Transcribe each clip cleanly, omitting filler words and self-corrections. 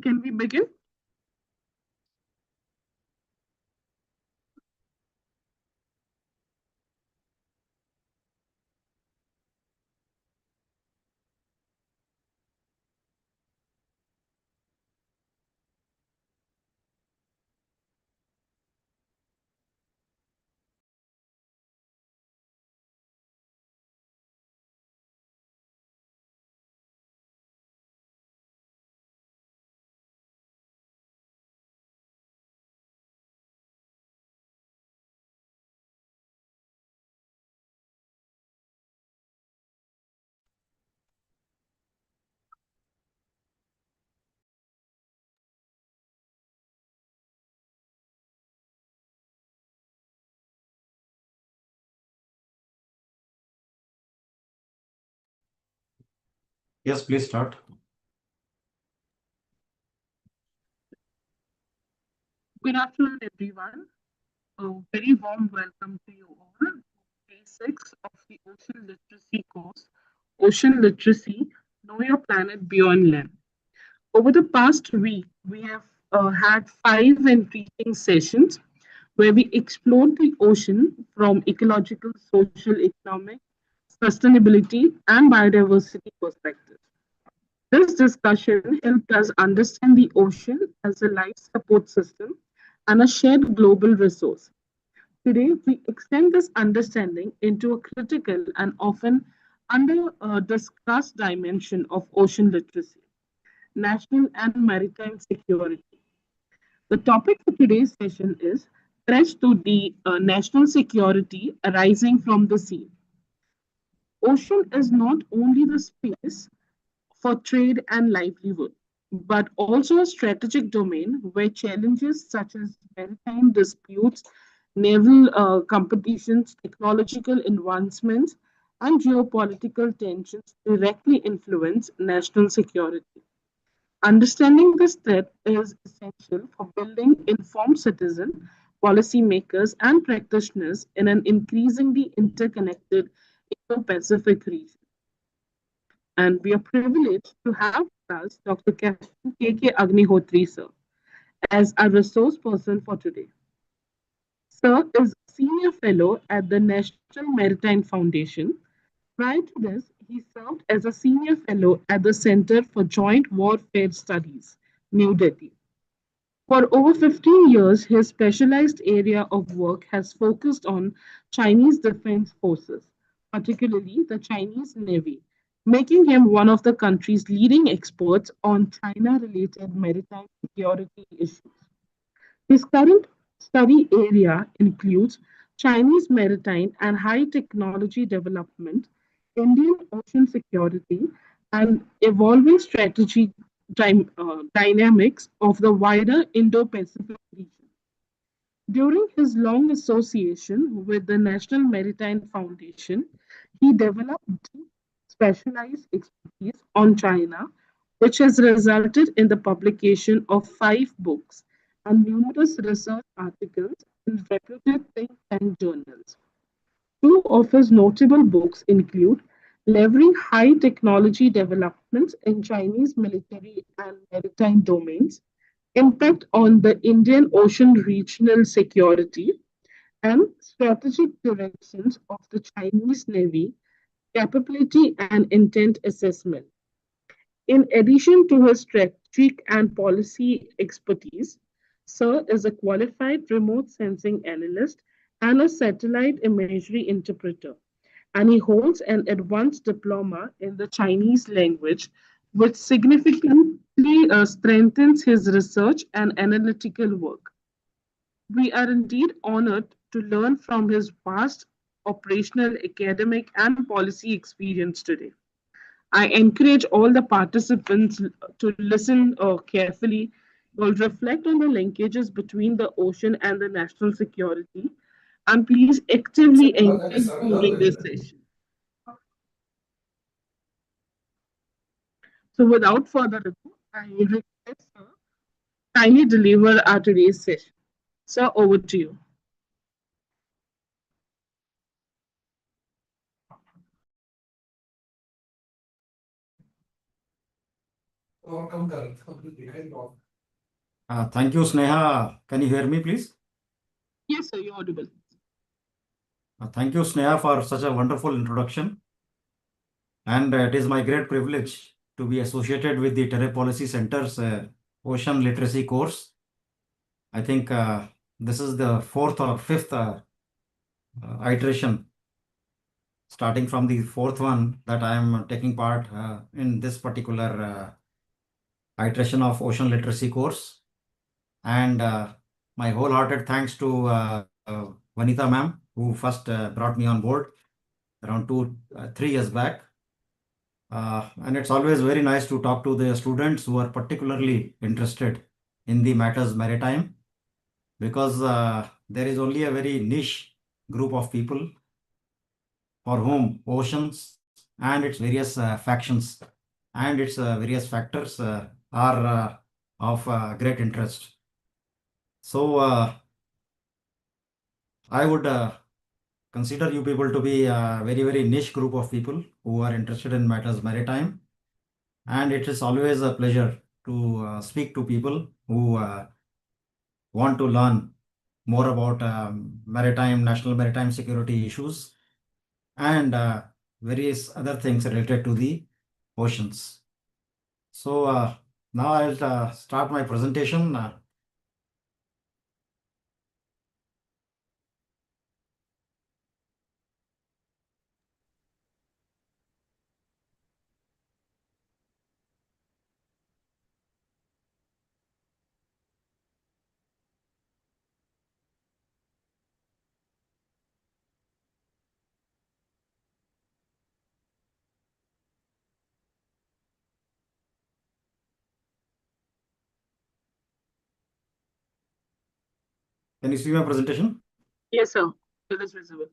can we begin? Yes, please start. Good afternoon, everyone. A very warm welcome to you all to day 6 of the Ocean Literacy course, Ocean Literacy, Know Your Planet Beyond Land. Over the past week, we have had 5 intriguing sessions where we explored the ocean from ecological, social, economic, sustainability, and biodiversity perspectives. This discussion helped us understand the ocean as a life support system and a shared global resource. Today, we extend this understanding into a critical and often under discussed dimension of ocean literacy, national and maritime security. The topic for today's session is threats to the national security arising from the sea. Ocean is not only the space for trade and livelihood, but also a strategic domain where challenges such as maritime disputes, naval competitions, technological advancements, and geopolitical tensions directly influence national security. Understanding this threat is essential for building informed citizens, policymakers, and practitioners in an increasingly interconnected Indo-Pacific region. And we are privileged to have with us Dr. Captain K.K. Agnihotri, sir, as a resource person for today. Sir is a senior fellow at the National Maritime Foundation. Prior to this, he served as a senior fellow at the Center for Joint Warfare Studies, New Delhi. For over 15 years, his specialized area of work has focused on Chinese defense forces, particularly the Chinese Navy, making him one of the country's leading experts on China related maritime security issues. His current study area includes Chinese maritime and high technology development, Indian ocean security, and evolving strategy dynamics of the wider Indo Pacific region. During his long association with the National Maritime Foundation, he developed deep specialized expertise on China, which has resulted in the publication of 5 books and numerous research articles in reputed think tank journals. Two of his notable books include Leveraging High Technology Developments in Chinese Military and Maritime Domains, Impact on the Indian Ocean Regional Security, and Strategic Directions of the Chinese Navy, Capability and Intent Assessment. In addition to his strategic and policy expertise, Sir is a qualified remote sensing analyst and a satellite imagery interpreter, and he holds an advanced diploma in the Chinese language, which significantly strengthens his research and analytical work. We are indeed honored to learn from his vast operational, academic, and policy experience today. I encourage all the participants to listen carefully. Will reflect on the linkages between the ocean and the national security, and please actively engage during this session. So, without further ado, I request sir kindly deliver our today's session. Sir, over to you. Thank you, Sneha. Can you hear me, please? Yes, sir, you're audible. Thank you, Sneha, for such a wonderful introduction. And it is my great privilege to be associated with the Terra Policy Center's Ocean Literacy course. I think this is the fourth or fifth iteration, starting from the fourth one, that I am taking part in this particular iteration of Ocean Literacy course. And my wholehearted thanks to Vanita ma'am, who first brought me on board around 3 years back. And it's always very nice to talk to the students who are particularly interested in the matters maritime, because there is only a very niche group of people for whom oceans and its various factions and its various factors are of great interest. So I would consider you people to be a very, very niche group of people who are interested in matters maritime. And it is always a pleasure to speak to people who want to learn more about national maritime security issues and various other things related to the oceans. So now I'll start my presentation. Can you see my presentation? Yes, sir, it is visible.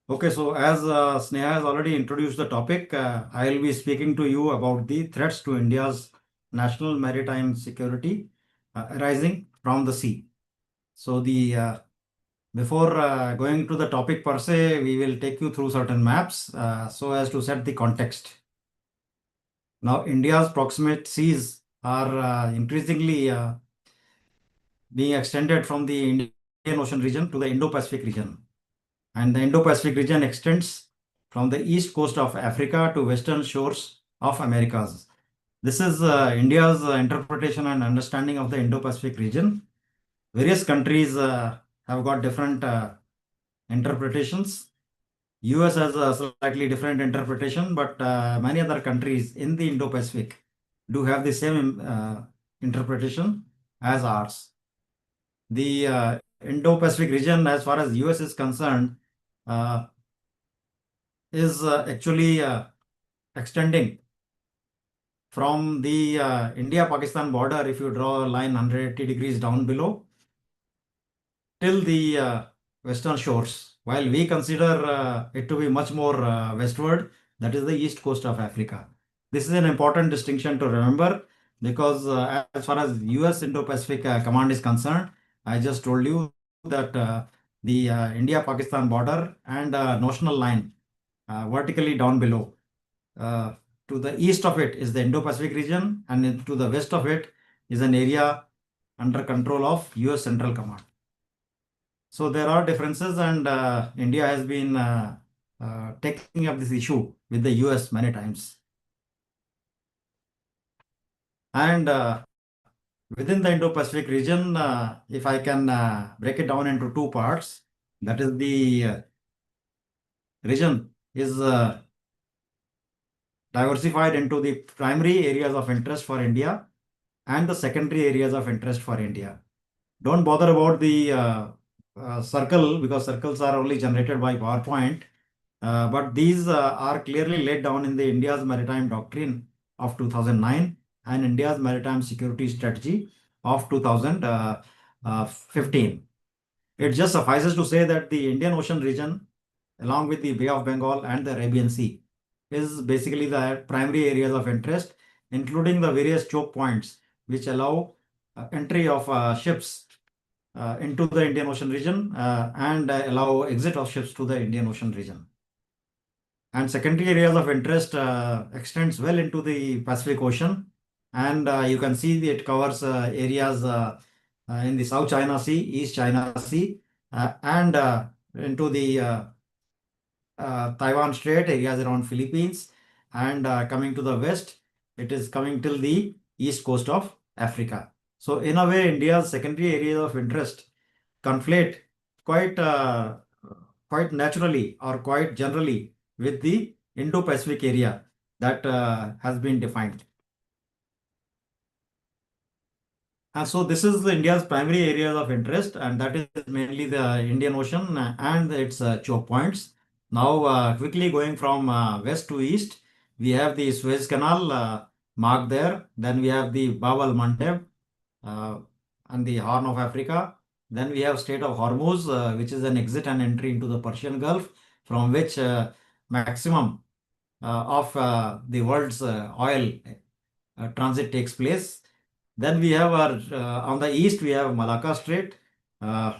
Okay, so as Sneha has already introduced the topic, I will be speaking to you about the threats to India's national maritime security arising from the sea. So the before going to the topic per se, we will take you through certain maps so as to set the context. Now, India's proximate seas are increasingly being extended from the Indian Ocean region to the Indo-Pacific region. And the Indo-Pacific region extends from the east coast of Africa to western shores of Americas. This is India's interpretation and understanding of the Indo-Pacific region. Various countries have got different interpretations. US has a slightly different interpretation, but many other countries in the Indo-Pacific do have the same interpretation as ours. The Indo-Pacific region, as far as US is concerned, uh, is actually extending from the India-Pakistan border. If you draw a line 180 degrees down below, till the western shores, while we consider it to be much more westward, that is the east coast of Africa. This is an important distinction to remember, because as far as US Indo-Pacific Command is concerned, I just told you that the India-Pakistan border and notional line vertically down below, uh, to the east of it is the Indo-Pacific region, and to the west of it is an area under control of US Central Command. So there are differences, and India has been taking up this issue with the US many times. And within the Indo-Pacific region, if I can break it down into two parts, that is the region is diversified into the primary areas of interest for India and the secondary areas of interest for India. Don't bother about the circle, because circles are only generated by PowerPoint. But these are clearly laid down in the India's Maritime Doctrine of 2009 and India's Maritime Security Strategy of 2015. It just suffices to say that the Indian Ocean region, along with the Bay of Bengal and the Arabian Sea, is basically the primary areas of interest, including the various choke points which allow entry of ships into the Indian Ocean region and allow exit of ships to the Indian Ocean region. And secondary areas of interest extends well into the Pacific Ocean. And you can see that it covers areas in the South China Sea, East China Sea, and into the Taiwan Strait, areas around Philippines, and coming to the west, it is coming till the east coast of Africa. So in a way, India's secondary areas of interest conflate quite quite naturally or quite generally with the Indo-Pacific area that has been defined. And so this is India's primary areas of interest, and that is mainly the Indian Ocean and its choke points. Now, quickly going from west to east, we have the Suez Canal marked there. Then we have the Bab al Mandeb uh, and the Horn of Africa. Then we have Strait of Hormuz, which is an exit and entry into the Persian Gulf, from which maximum of the world's oil transit takes place. Then we have our on the east we have Malacca Strait. Uh,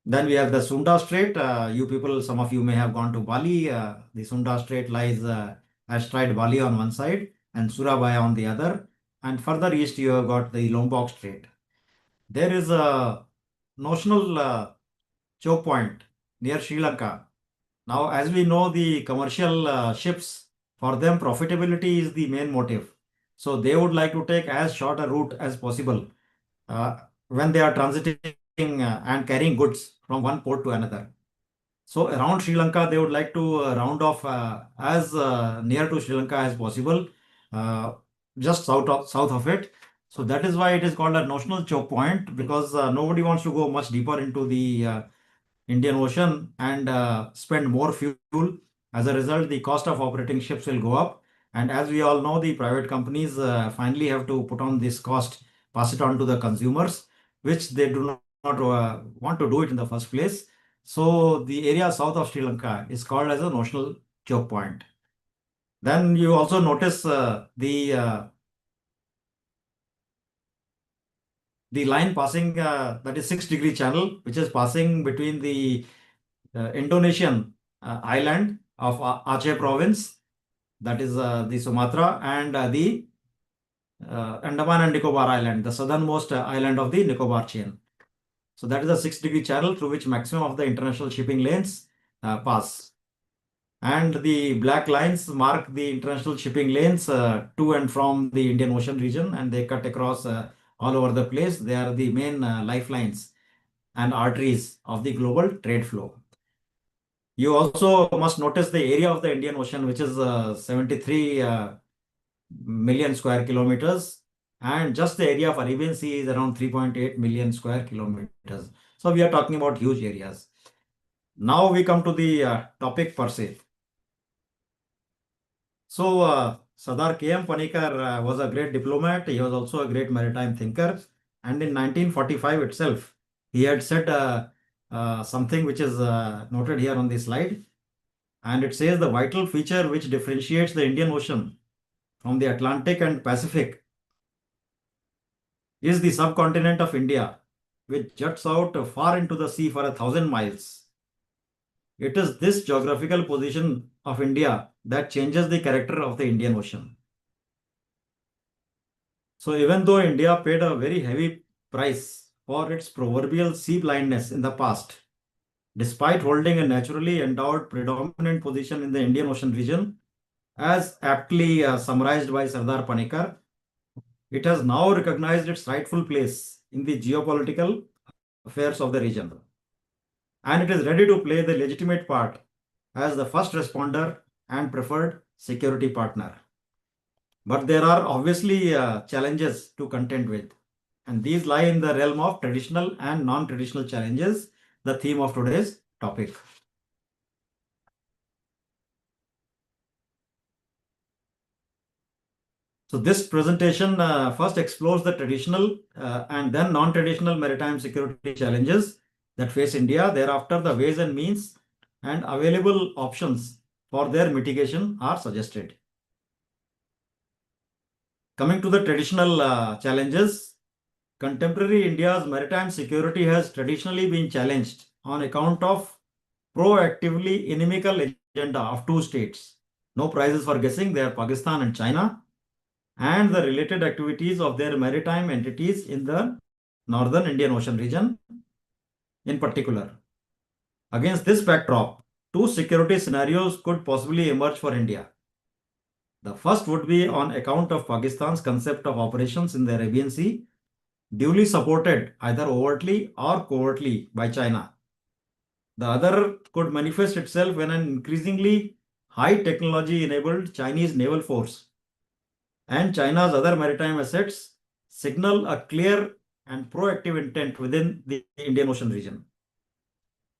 then we have the Sunda Strait. You people, some of you may have gone to Bali. The Sunda Strait lies astride Bali on one side and Surabaya on the other. And further east you have got the Lombok Strait. There is a notional choke point near Sri Lanka. Now, as we know, the commercial ships, for them, profitability is the main motive. So they would like to take as short a route as possible uh, when they are transiting and carrying goods from one port to another. So around Sri Lanka, they would like to round off as near to Sri Lanka as possible, uh, just south of it. So that is why it is called a notional choke point, because nobody wants to go much deeper into the Indian Ocean and spend more fuel. As a result, the cost of operating ships will go up. And as we all know, the private companies finally have to put on this cost, pass it on to the consumers, which they do not want to do it in the first place. So the area south of Sri Lanka is called as a notional choke point. Then you also notice the line passing, that is 6-degree channel, which is passing between the Indonesian island of Aceh province, that is the Sumatra, and the Andaman and Nicobar island, the southernmost island of the Nicobar chain. So that is a 6-degree channel through which maximum of the international shipping lanes pass. And the black lines mark the international shipping lanes to and from the Indian Ocean region, and they cut across all over the place. They are the main lifelines and arteries of the global trade flow. You also must notice the area of the Indian Ocean, which is 73 million square kilometers, and just the area of Arabian Sea is around 3.8 million square kilometers. So we are talking about huge areas. Now we come to the topic per se. So Sardar K.M. Panikkar was a great diplomat. He was also a great maritime thinker. And in 1945 itself, he had said something which is noted here on the slide. And it says the vital feature which differentiates the Indian Ocean from the Atlantic and Pacific is the subcontinent of India, which juts out far into the sea for 1,000 miles. It is this geographical position of India that changes the character of the Indian Ocean. So even though India paid a very heavy price for its proverbial sea blindness in the past, despite holding a naturally endowed predominant position in the Indian Ocean region, as aptly summarized by Sardar Panikkar, it has now recognized its rightful place in the geopolitical affairs of the region. And it is ready to play the legitimate part as the first responder and preferred security partner. But there are obviously challenges to contend with. And these lie in the realm of traditional and non-traditional challenges, the theme of today's topic. So this presentation first explores the traditional and then non-traditional maritime security challenges that face India. Thereafter, the ways and means and available options for their mitigation are suggested. Coming to the traditional challenges, contemporary India's maritime security has traditionally been challenged on account of proactively inimical agenda of two states. No prizes for guessing, they are Pakistan and China, and the related activities of their maritime entities in the northern Indian Ocean region in particular. Against this backdrop, two security scenarios could possibly emerge for India. The first would be on account of Pakistan's concept of operations in the Arabian Sea, duly supported either overtly or covertly by China. The other could manifest itself when an increasingly high technology enabled Chinese naval force and China's other maritime assets signal a clear and proactive intent within the Indian Ocean region,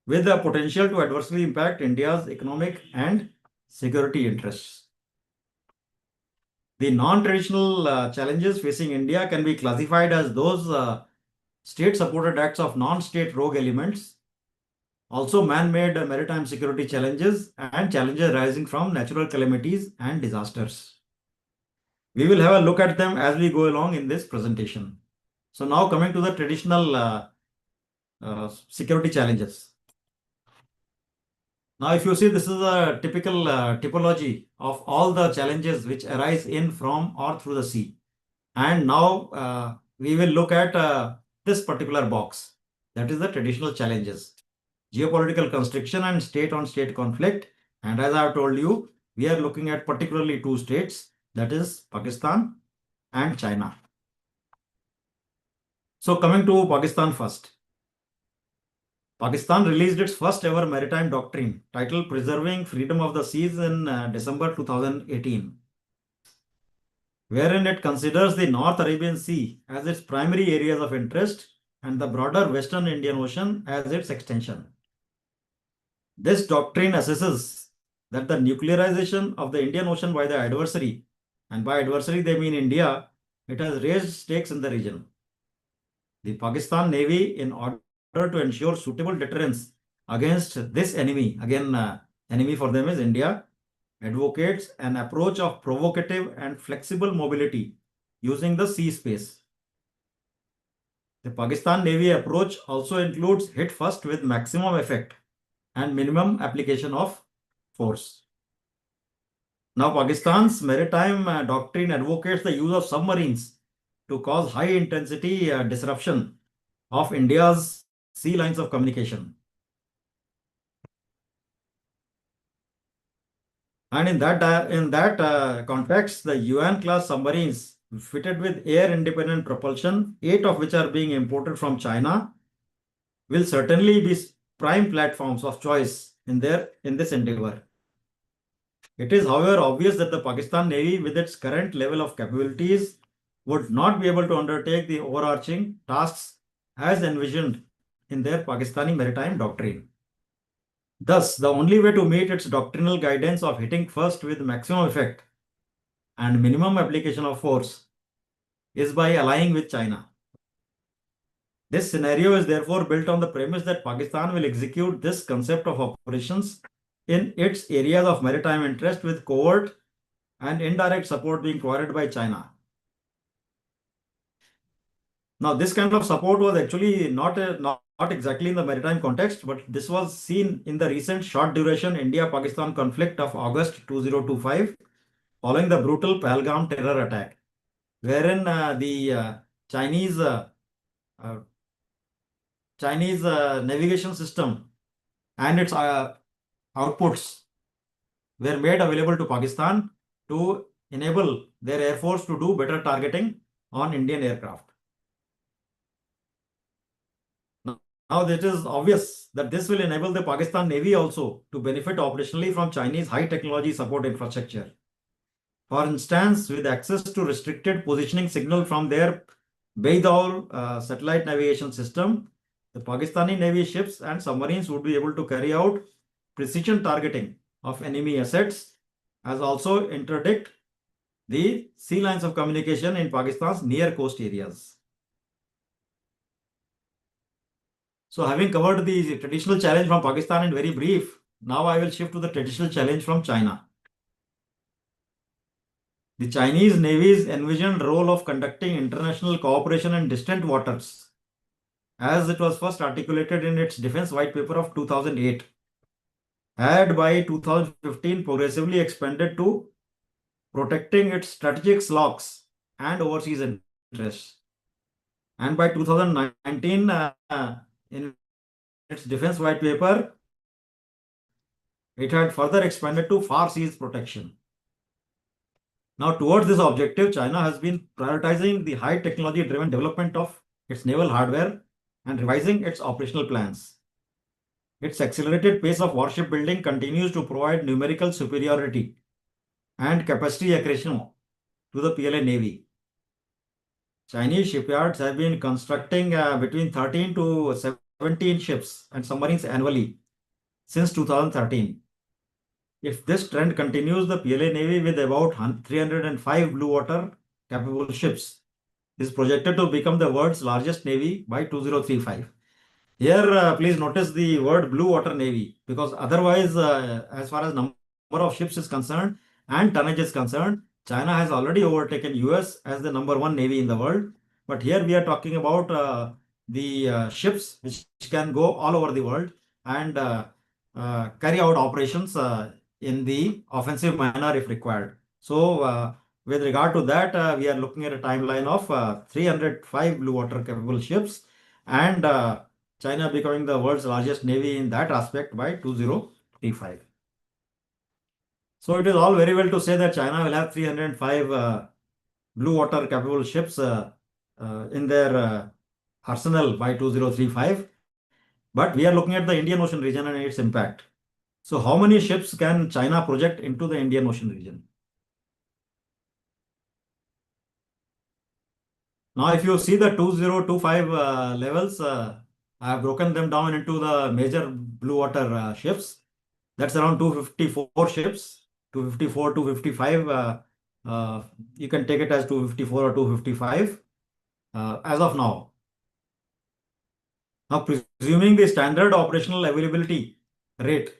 with the potential to adversely impact India's economic and security interests. The non-traditional challenges facing India can be classified as those state-supported acts of non-state rogue elements, also man-made maritime security challenges, and challenges arising from natural calamities and disasters. We will have a look at them as we go along in this presentation. So now coming to the traditional security challenges. Now, if you see, this is a typical typology of all the challenges which arise in, from, or through the sea. And now we will look at this particular box. That is the traditional challenges. Geopolitical constriction and state-on-state conflict. And as I have told you, we are looking at particularly two states, that is Pakistan and China. So coming to Pakistan first. Pakistan released its first ever maritime doctrine titled Preserving Freedom of the Seas in December 2018, wherein it considers the North Arabian Sea as its primary areas of interest and the broader Western Indian Ocean as its extension. This doctrine assesses that the nuclearization of the Indian Ocean by the adversary, and by adversary they mean India, it has raised stakes in the region. The Pakistan Navy, in order to ensure suitable deterrence against this enemy, again, enemy for them is India, advocates an approach of provocative and flexible mobility using the sea space. The Pakistan Navy approach also includes hit first with maximum effect and minimum application of force. Now, Pakistan's maritime doctrine advocates the use of submarines to cause high intensity disruption of India's sea lines of communication. And in that context, the Yuan class submarines fitted with air independent propulsion, 8 of which are being imported from China, will certainly be prime platforms of choice in this endeavor. It is, however, obvious that the Pakistan Navy, with its current level of capabilities, would not be able to undertake the overarching tasks as envisioned in their Pakistani maritime doctrine. Thus, the only way to meet its doctrinal guidance of hitting first with maximum effect and minimum application of force is by allying with China. This scenario is therefore built on the premise that Pakistan will execute this concept of operations in its areas of maritime interest with covert and indirect support being provided by China. Now, this kind of support was actually not exactly in the maritime context, but this was seen in the recent short duration India-Pakistan conflict of August 2025, following the brutal Pahalgam terror attack, wherein the Chinese navigation system and its outputs were made available to Pakistan to enable their air force to do better targeting on Indian aircraft. Now, it is obvious that this will enable the Pakistan Navy also to benefit operationally from Chinese high technology support infrastructure. For instance, with access to restricted positioning signal from their Beidol satellite navigation system, the Pakistani Navy ships and submarines would be able to carry out precision targeting of enemy assets, as also interdict the sea lines of communication in Pakistan's near coast areas. So, having covered the traditional challenge from Pakistan in very brief, now I will shift to the traditional challenge from China. The Chinese Navy's envisioned role of conducting international cooperation in distant waters, as it was first articulated in its Defense White Paper of 2008, had by 2015 progressively expanded to protecting its strategic locks and overseas interests. And by 2019, in its defense white paper, it had further expanded to far seas protection. Now, towards this objective, China has been prioritizing the high technology driven development of its naval hardware and revising its operational plans. Its accelerated pace of warship building continues to provide numerical superiority and capacity accretion to the PLA Navy. Chinese shipyards have been constructing between 13 to 17 ships and submarines annually since 2013. If this trend continues, the PLA Navy with about 305 blue water capable ships is projected to become the world's largest navy by 2035. Here, please notice the word blue water navy because otherwise, as far as number of ships is concerned and tonnage is concerned, China has already overtaken US as the number one navy in the world. But here we are talking about the ships which can go all over the world and carry out operations in the offensive manner if required. So, with regard to that, we are looking at a timeline of 305 blue water capable ships and China becoming the world's largest navy in that aspect by 2035. So it is all very well to say that China will have 305 blue water capable ships in their arsenal by 2035. But we are looking at the Indian Ocean region and its impact. So how many ships can China project into the Indian Ocean region? Now, if you see the 2025 levels, I have broken them down into the major blue water ships. That's around 254 ships, 254, 255. You can take it as 254 or 255 as of now. Now, presuming the standard operational availability rate,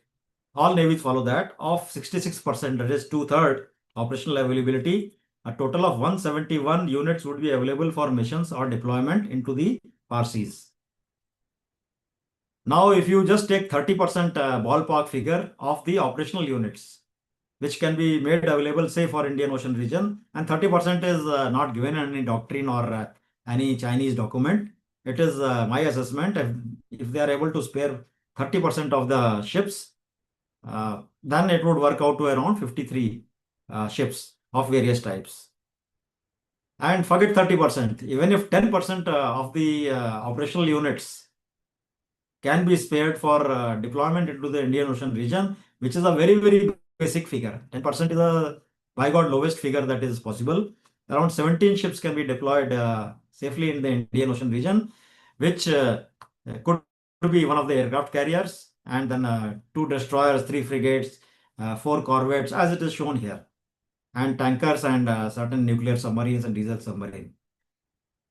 all navies follow that, of 66%, that is two-thirds operational availability, a total of 171 units would be available for missions or deployment into the far seas. Now, if you just take 30% ballpark figure of the operational units, which can be made available, say, for Indian Ocean region, and 30% is not given in any doctrine or any Chinese document. It is my assessment. If they are able to spare 30% of the ships, then it would work out to around 53 ships of various types. And forget 30%, even if 10% of the operational units can be spared for deployment into the Indian Ocean region, which is a very, very basic figure. 10% is a by God lowest figure that is possible. Around 17 ships can be deployed safely in the Indian Ocean region, which could be one of the aircraft carriers, and then two destroyers, three frigates, four corvettes, as it is shown here, and tankers and certain nuclear submarines and diesel submarine.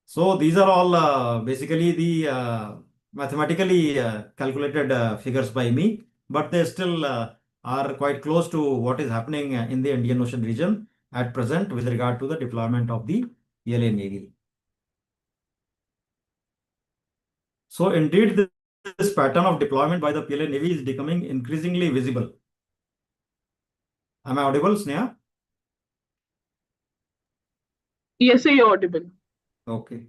So these are all basically the mathematically calculated figures by me, but they still are quite close to what is happening in the Indian Ocean region at present with regard to the deployment of the PLA Navy. So indeed, this pattern of deployment by the PLA Navy is becoming increasingly visible. Am I audible, Sneha? Yes, sir, you're audible. Okay.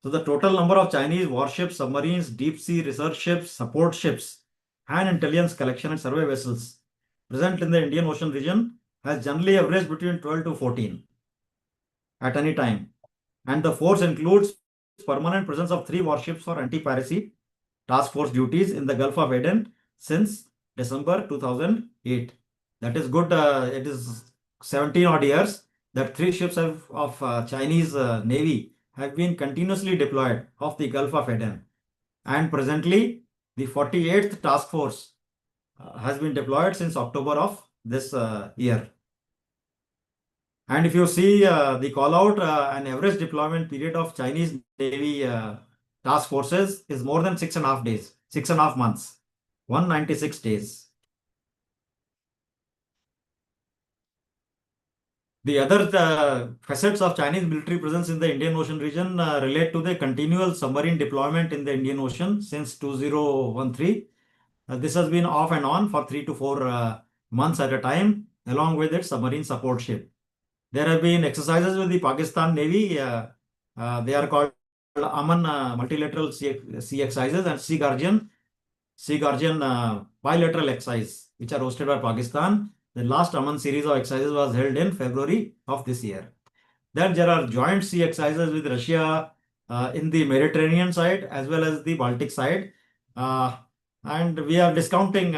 So the total number of Chinese warships, submarines, deep sea research ships, support ships, and intelligence collection and survey vessels present in the Indian Ocean region has generally averaged between 12 to 14 at any time. And the force includes permanent presence of 3 warships for anti-piracy task force duties in the Gulf of Aden since December 2008. That is good. It is 17 odd years that 3 ships of Chinese Navy have been continuously deployed off the Gulf of Aden. And presently, the 48th task force has been deployed since October of this year. And if you see the call out, an average deployment period of Chinese Navy task forces is more than 6.5 days, 6.5 months, 196 days. The other facets of Chinese military presence in the Indian Ocean region relate to the continual submarine deployment in the Indian Ocean since 2013. This has been off and on for 3 to 4 months at a time, along with its submarine support ship. There have been exercises with the Pakistan Navy. They are called Aman multilateral sea exercises and Sea Guardian bilateral exercise, which are hosted by Pakistan. The last Aman series of exercises was held in February of this year. Then there are joint sea exercises with Russia in the Mediterranean side as well as the Baltic side. Uh, and we are discounting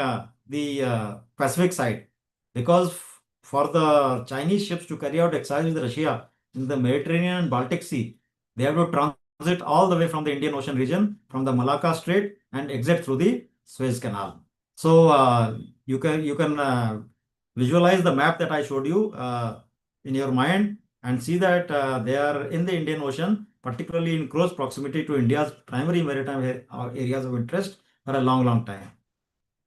the Pacific side because for the Chinese ships to carry out exercises with Russia in the Mediterranean and Baltic Sea, they have to transit all the way from the Indian Ocean region, from the Malacca Strait, and exit through the Suez Canal. So you can visualize the map that I showed you in your mind and see that they are in the Indian Ocean, particularly in close proximity to India's primary maritime areas of interest for a long, long time.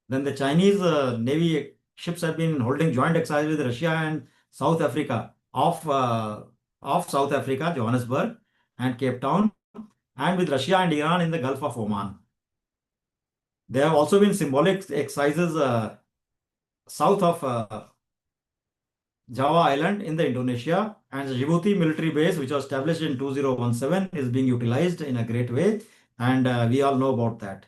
Then the Chinese Navy ships have been holding joint exercises with Russia and South Africa off South Africa, Johannesburg and Cape Town, and with Russia and Iran in the Gulf of Oman. There have also been symbolic exercises south of Java Island in the Indonesia, and the Djibouti military base, which was established in 2017, is being utilized in a great way, and we all know about that.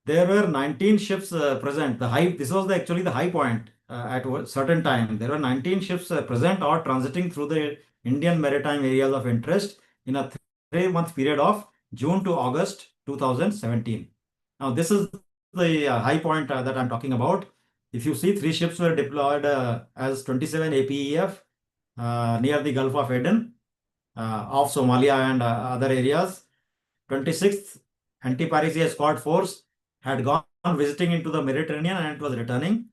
There were 19 ships present. This was actually the high point at a certain time. There were 19 ships present or transiting through the Indian maritime areas of interest in a 3-month period of June to August 2017. Now, this is the high point that I'm talking about. If you see, 3 ships were deployed as 27 APEF near the Gulf of Aden, off Somalia and other areas. 26th Anti-Piracy Escort Force had gone visiting into the Mediterranean and it was returning.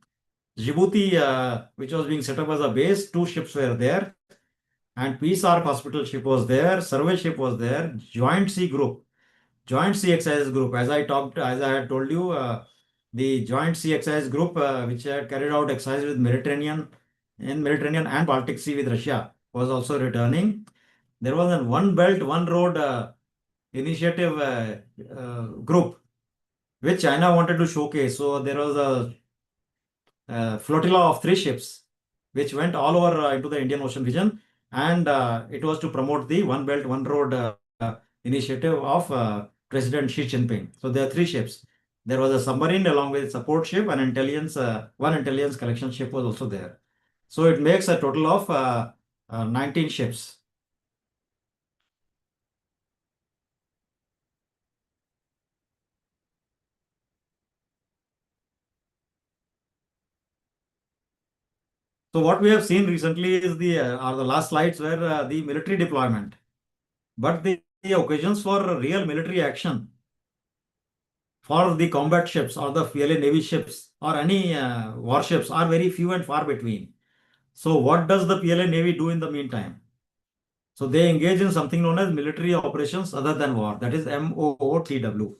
Djibouti, which was being set up as a base, 2 ships were there. And Peace Ark Hospital ship was there, survey ship was there, Joint Sea Exercise Group. As I had told you, the Joint Sea Exercise Group, which had carried out exercise with Mediterranean and Baltic Sea with Russia, was also returning. There was a One Belt, One Road initiative group, which China wanted to showcase. So there was a flotilla of 3 ships, which went all over into the Indian Ocean region, and it was to promote the One Belt, One Road initiative of President Xi Jinping. So there are 3 ships. There was a submarine along with support ship and one intelligence collection ship was also there. So it makes a total of 19 ships. So what we have seen recently is the last slides were the military deployment, but the occasions for real military action for the combat ships or the PLA Navy ships or any warships are very few and far between. So what does the PLA Navy do in the meantime? So they engage in something known as military operations other than war, that is MOOTW.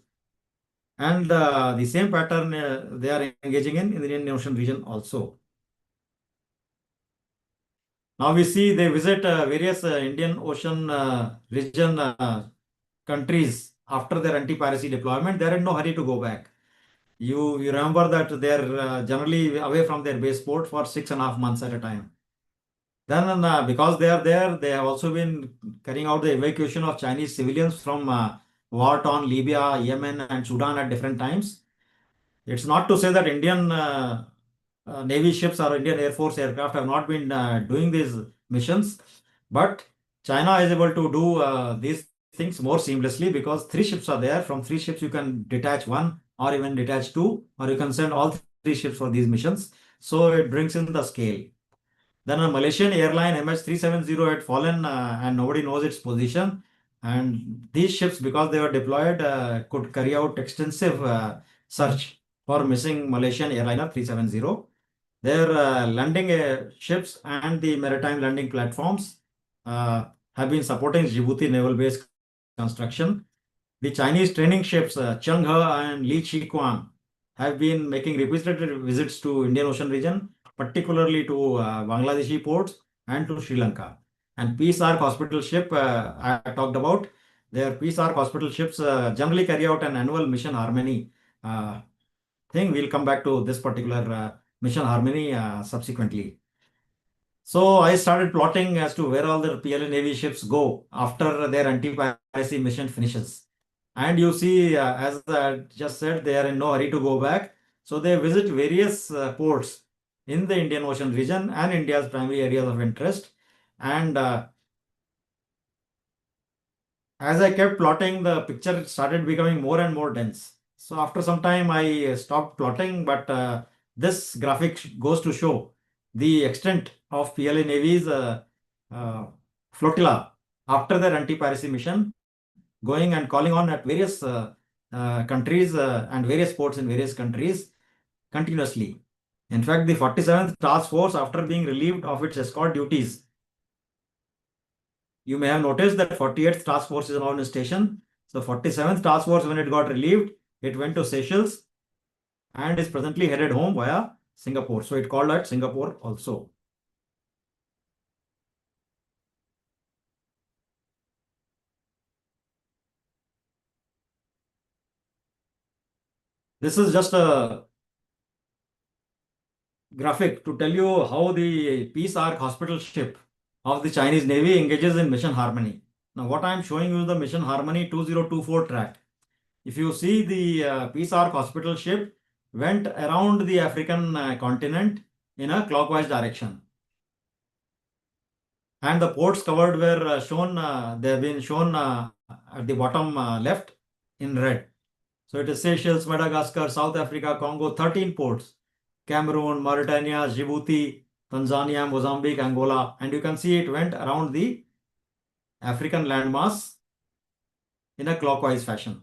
And the same pattern they are engaging in the Indian Ocean region also. Now we see they visit various Indian Ocean region countries after their anti-piracy deployment. They are in no hurry to go back. You remember that they are generally away from their base port for 6.5 months at a time. Then because they are there, they have also been carrying out the evacuation of Chinese civilians from war-torn Libya, Yemen, and Sudan at different times. It's not to say that Indian Navy ships or Indian Air Force aircraft have not been doing these missions, but China is able to do these things more seamlessly because 3 ships are there. From 3 ships, you can detach one or even detach two, or you can send all 3 ships for these missions. So it brings in the scale. Then a Malaysian airline MH370 had fallen and nobody knows its position. And these ships, because they were deployed, could carry out extensive search for missing Malaysian airliner 370. Their landing ships and the maritime landing platforms have been supporting Djibouti naval base construction. The Chinese training ships Changhe and Li Chiquan have been making repeated visits to Indian Ocean region, particularly to Bangladeshi ports and to Sri Lanka. And Peace Ark hospital ship I talked about. Their Peace Ark hospital ships generally carry out an annual mission harmony uh, thing. We'll come back to this particular mission harmony subsequently. So I started plotting as to where all the PLA Navy ships go after their anti-piracy mission finishes. And you see, as I just said, they are in no hurry to go back. So they visit various ports in the Indian Ocean region and India's primary areas of interest. And as I kept plotting, the picture started becoming more and more dense. So after some time, I stopped plotting, but this graphic goes to show the extent of PLA Navy's uh, flotilla after their anti-piracy mission, going and calling on at various countries and various ports in various countries continuously. In fact, the 47th Task Force, after being relieved of its escort duties, you may have noticed that 48th Task Force is now in station. So 47th Task Force, when it got relieved, it went to Seychelles and is presently headed home via Singapore. So it called at Singapore also. This is just a graphic to tell you how the Peace Ark hospital ship of the Chinese Navy engages in mission harmony. Now, what I am showing you is the mission harmony 2024 track. If you see the Peace Ark hospital ship went around the African continent in a clockwise direction. And the ports covered were shown, they have been shown at the bottom left in red. So it is Seychelles, Madagascar, South Africa, Congo, 13 ports. Cameroon, Mauritania, Djibouti, Tanzania, Mozambique, Angola. And you can see it went around the African landmass in a clockwise fashion.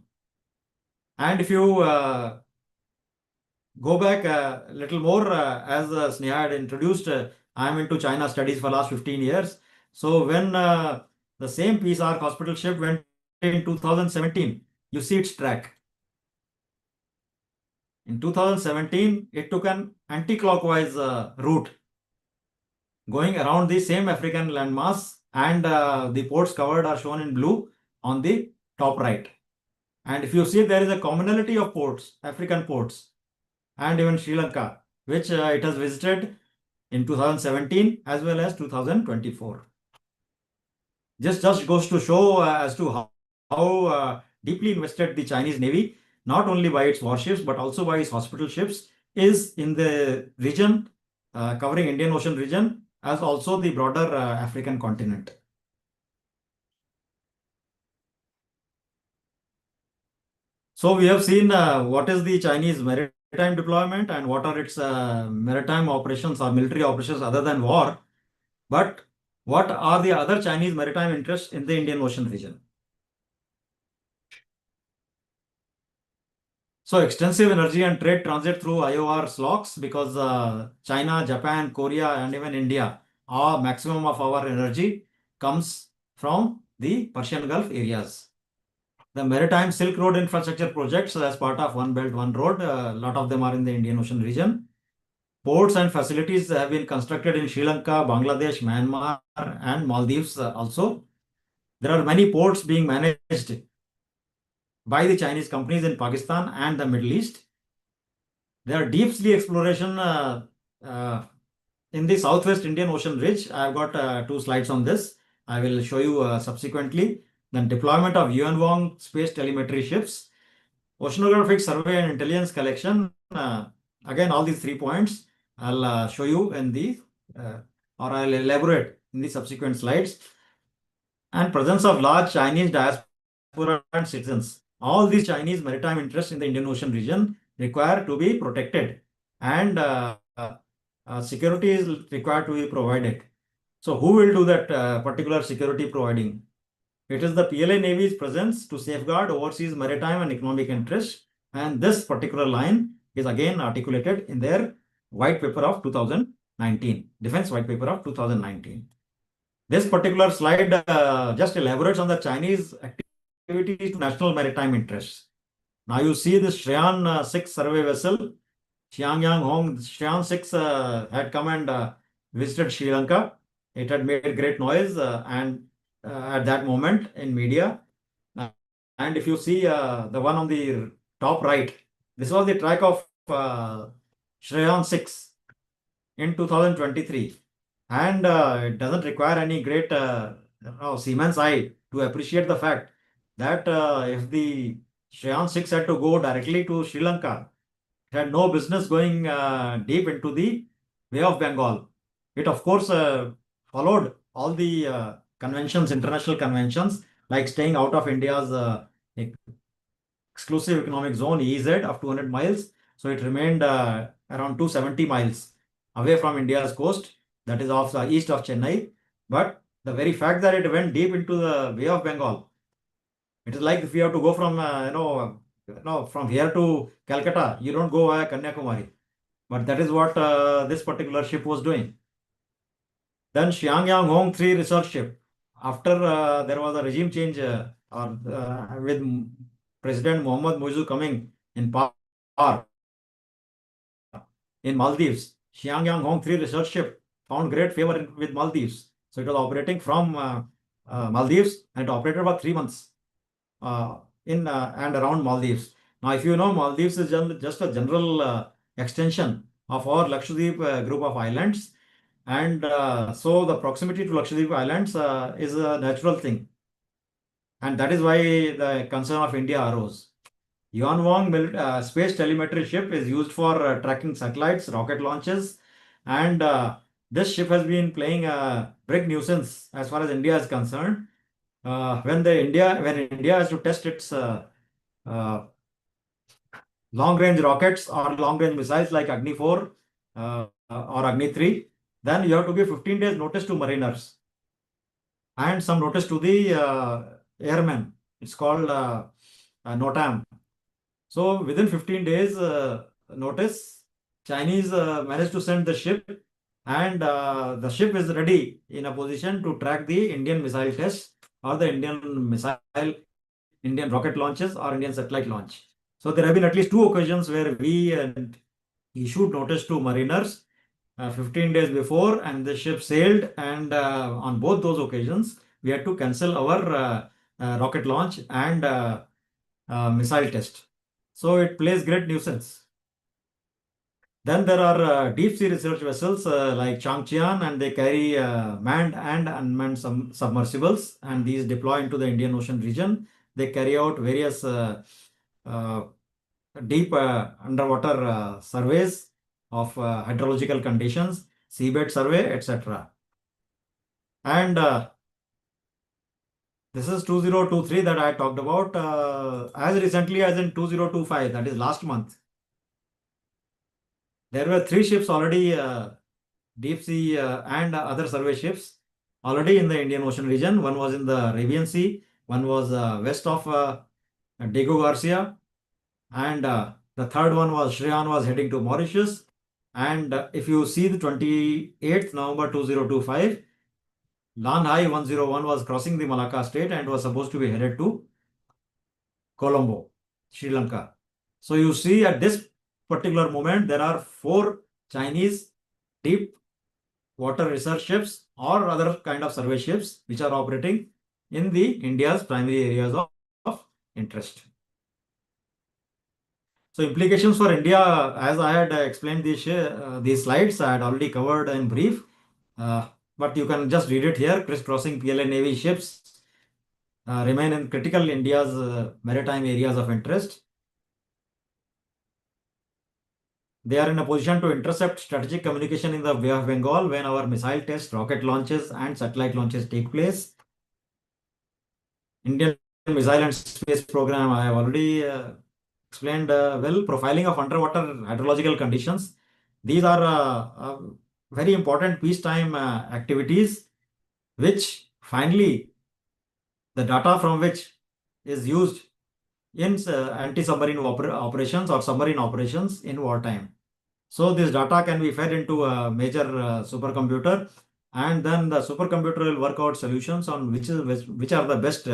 And if you go back a little more, as Sneha had introduced, I am into China studies for last 15 years. So when the same Peace Ark hospital ship went in 2017, you see its track. In 2017, it took an anti-clockwise route going around the same African landmass, and the ports covered are shown in blue on the top right. And if you see, there is a commonality of ports, African ports, and even Sri Lanka, which it has visited in 2017 as well as 2024. Just goes to show as to how deeply invested the Chinese Navy, not only by its warships but also by its hospital ships, is in the region covering Indian Ocean region as also the broader African continent. So we have seen what is the Chinese maritime deployment and what are its maritime operations or military operations other than war. But what are the other Chinese maritime interests in the Indian Ocean region? So extensive energy and trade transit through IOR slocks because China, Japan, Korea, and even India, our maximum of our energy comes from the Persian Gulf areas. The maritime Silk Road infrastructure projects as part of One Belt, One Road, a lot of them are in the Indian Ocean region. Ports and facilities have been constructed in Sri Lanka, Bangladesh, Myanmar, and Maldives also. There are many ports being managed by the Chinese companies in Pakistan and the Middle East. There are deep sea exploration in the Southwest Indian Ocean Ridge. I've got 2 slides on this. I will show you subsequently. Then deployment of Yuan Wong space telemetry ships, oceanographic survey and intelligence collection. Again, all these 3 points I'll show you in the or I'll elaborate in the subsequent slides. And presence of large Chinese diaspora and citizens. All these Chinese maritime interests in the Indian Ocean region require to be protected, and security is required to be provided. So who will do that particular security providing? It is the PLA Navy's presence to safeguard overseas maritime and economic interests, and this particular line is again articulated in their white paper of 2019, Defense White Paper of 2019. This particular slide just elaborates on the Chinese activities to national maritime interests. Now you see the Shriyan 6 survey vessel, Xiangyang Hong, Shriyan 6 had come and visited Sri Lanka. It had made great noise and at that moment in media. And if you see the one on the top right, this was the track of Shrayan 6 in 2023. And it doesn't require any great Siemens eye to appreciate the fact that if the Shrayan 6 had to go directly to Sri Lanka, it had no business going deep into the Bay of Bengal. It, of course, followed all the conventions, international conventions, like staying out of India's exclusive economic zone EEZ of 200 miles. So it remained around 270 miles away from India's coast, that is off the east of Chennai. But the very fact that it went deep into the Bay of Bengal, it is like if you have to go from from here to Calcutta, you don't go via Kanyakumari. But that is what this particular ship was doing. Then Xiangyang Hong 3 research ship. After there was a regime change with President Mohammad Muizzu coming in power in Maldives, Xiangyang Hong 3 research ship found great favor with Maldives. So it was operating from Maldives and it operated for 3 months in and around Maldives. Now, if you know, Maldives is just a general extension of our Lakshadweep group of islands. And so the proximity to Lakshadweep Islands is a natural thing. And that is why the concern of India arose. Yuanwang space telemetry ship is used for tracking satellites, rocket launches, and this ship has been playing a big nuisance as far as India is concerned. When India has to test its uh, long range rockets or long range missiles like Agni 4 or Agni 3, then you have to give 15 days notice to mariners and some notice to the airmen. It's called NOTAM. So within 15 days notice, Chinese managed to send the ship, and the ship is ready in a position to track the Indian missile test or the Indian rocket launches or Indian satellite launch. So there have been at least 2 occasions where we issued notice to mariners 15 days before, and the ship sailed. And on both those occasions, we had to cancel our rocket launch and missile test. So it plays great nuisance. Then there are deep sea research vessels like Changchian, and they carry manned and unmanned submersibles, and these deploy into the Indian Ocean region. They carry out various uh, deep underwater surveys of hydrological conditions, seabed survey, etc. And this is 2023 that I talked about. As recently as in 2025, that is last month, there were 3 ships already, deep sea and other survey ships, already in the Indian Ocean region. One was in the Arabian Sea, one was west of Diego Garcia, and the third one was Shriyan was heading to Mauritius. And if you see the 28th November 2025, Lanhai 101 was crossing the Malacca Strait and was supposed to be headed to Colombo, Sri Lanka. So you see at this particular moment, there are 4 Chinese deep water research ships or other kind of survey ships which are operating in the India's primary areas of interest. So implications for India, as I had explained these slides, I had already covered in brief, but you can just read it here. Crisscrossing PLA Navy ships remain in critical India's maritime areas of interest. They are in a position to intercept strategic communication in the Bay of Bengal when our missile tests, rocket launches, and satellite launches take place. Indian Missile and Space Program, I have already explained well. Profiling of underwater hydrological conditions. These are very important peacetime activities, which finally the data from which is used in anti-submarine operations or submarine operations in wartime. So this data can be fed into a major supercomputer, and then the supercomputer will work out solutions on which are the best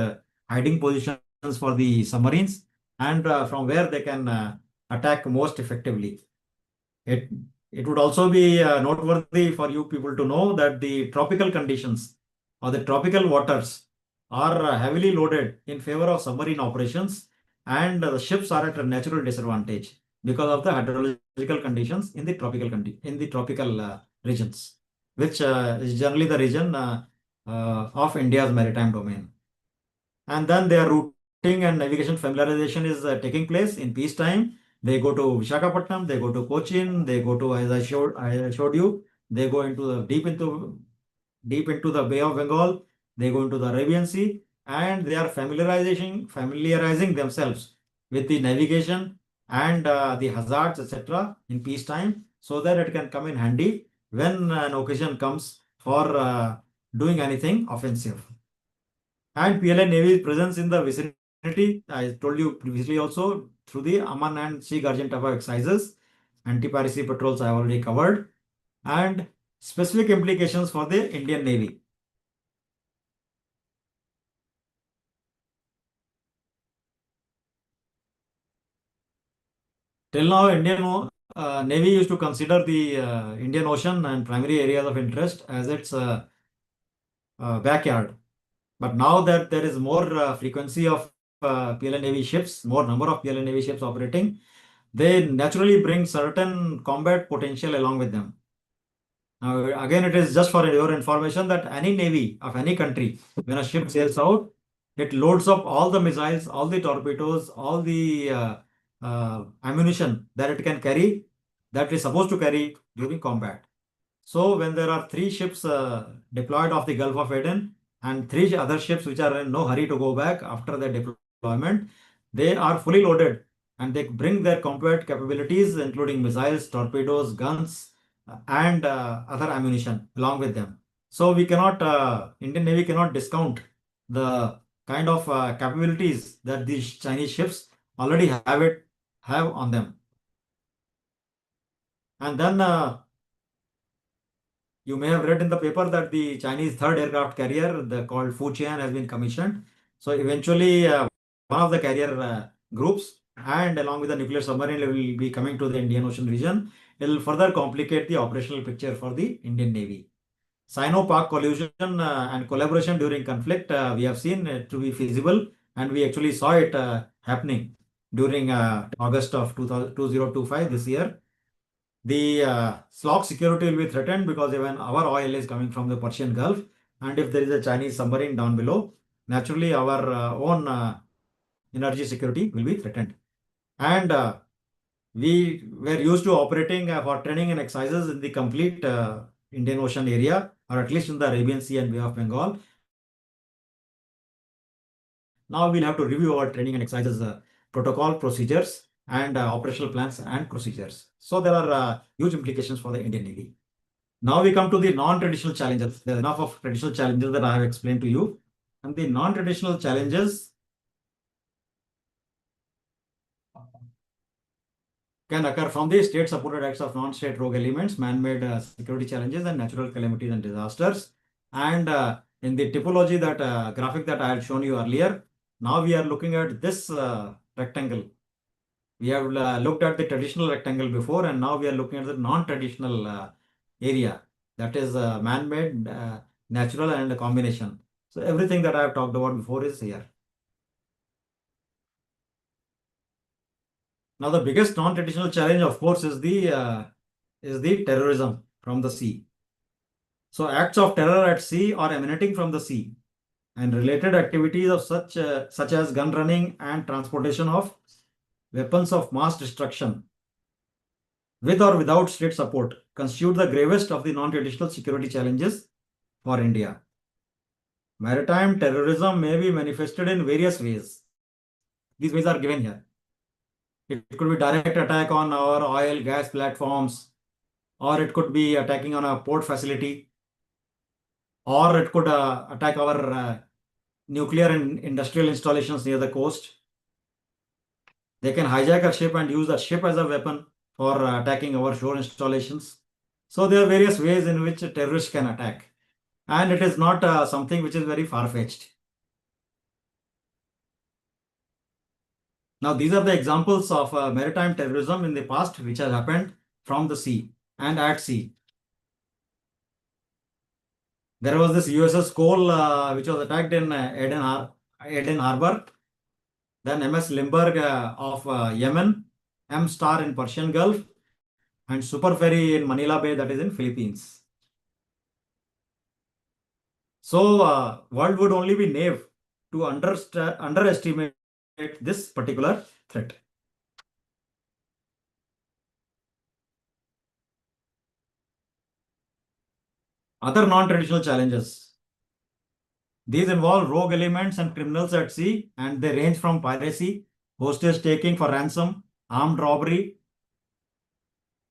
hiding positions for the submarines, and from where they can attack most effectively. it would also be noteworthy for you people to know that the tropical conditions or the tropical waters are heavily loaded in favor of submarine operations, and the ships are at a natural disadvantage because of the hydrological conditions in the tropical regions, which is generally the region of India's maritime domain. And then their routing and navigation familiarization is taking place in peacetime. They go to Visakhapatnam, they go to Cochin, they go to, as I showed you, they go into the deep into the Bay of Bengal, they go into the Arabian Sea, and they are familiarizing themselves with the navigation and the hazards, etc., in peacetime, so that it can come in handy when an occasion comes for doing anything offensive. And PLA Navy's presence in the vicinity, I told you previously also, through the Aman and Sea Guardian type of exercises, anti-piracy patrols I have already covered, and specific implications for the Indian Navy. Till now, Indian Navy used to consider the Indian Ocean and primary areas of interest as its backyard. But now that there is more frequency of PLA Navy ships, more number of PLA Navy ships operating, they naturally bring certain combat potential along with them. Now, again, it is just for your information that any navy of any country, when a ship sails out, it loads up all the missiles, all the torpedoes, all the ammunition that it can carry, that is supposed to carry during combat. So when there are three ships deployed off the Gulf of Aden and three other ships which are in no hurry to go back after their deployment, they are fully loaded and they bring their combat capabilities, including missiles, torpedoes, guns, and other ammunition along with them. So we cannot, Indian Navy cannot discount the kind of capabilities that these Chinese ships already have on them. And then you may have read in the paper that the Chinese third aircraft carrier, called Fujian, has been commissioned. So eventually, one of the carrier groups, and along with the nuclear submarine, will be coming to the Indian Ocean region. It will further complicate the operational picture for the Indian Navy. Sino-Pak collusion and collaboration during conflict, we have seen it to be feasible, and we actually saw it happening during August of 2025 this year. The slot security will be threatened because even our oil is coming from the Persian Gulf, and if there is a Chinese submarine down below, naturally our own energy security will be threatened. And we were used to operating for training and exercises in the complete Indian Ocean area, or at least in the Arabian Sea and Bay of Bengal. Now we'll have to review our training and exercises protocol, procedures, and operational plans and procedures. So there are huge implications for the Indian Navy. Now we come to the non-traditional challenges. There's enough of traditional challenges that I have explained to you. And the non-traditional challenges can occur from the state-supported acts of non-state rogue elements, man-made security challenges, and natural calamities and disasters. And in the typology, that graphic that I had shown you earlier, now we are looking at this rectangle. We have looked at the traditional rectangle before, and now we are looking at the non-traditional area. That is man-made, natural, and a combination. So everything that I have talked about before is here. Now, the biggest non-traditional challenge, of course, is the terrorism from the sea. So, acts of terror at sea are emanating from the sea, and related activities of such as gun running and transportation of weapons of mass destruction, with or without state support, constitute the gravest of the non-traditional security challenges for India. Maritime terrorism may be manifested in various ways. These ways are given here. It could be direct attack on our oil, gas platforms, or it could be attacking on a port facility, or it could attack our nuclear and industrial installations near the coast. They can hijack a ship and use a ship as a weapon for attacking our shore installations. So there are various ways in which terrorists can attack, and it is not something which is very far-fetched. Now, these are the examples of maritime terrorism in the past which has happened from the sea. and at sea. There was this USS Cole, which was attacked in Aden Harbor. Then MS Limburg of Yemen, M Star in Persian Gulf, and Super Ferry in Manila Bay, that is in Philippines. So, world would only be naive to underestimate this particular threat. Other non-traditional challenges. These involve rogue elements and criminals at sea, and they range from piracy, hostage taking for ransom, armed robbery,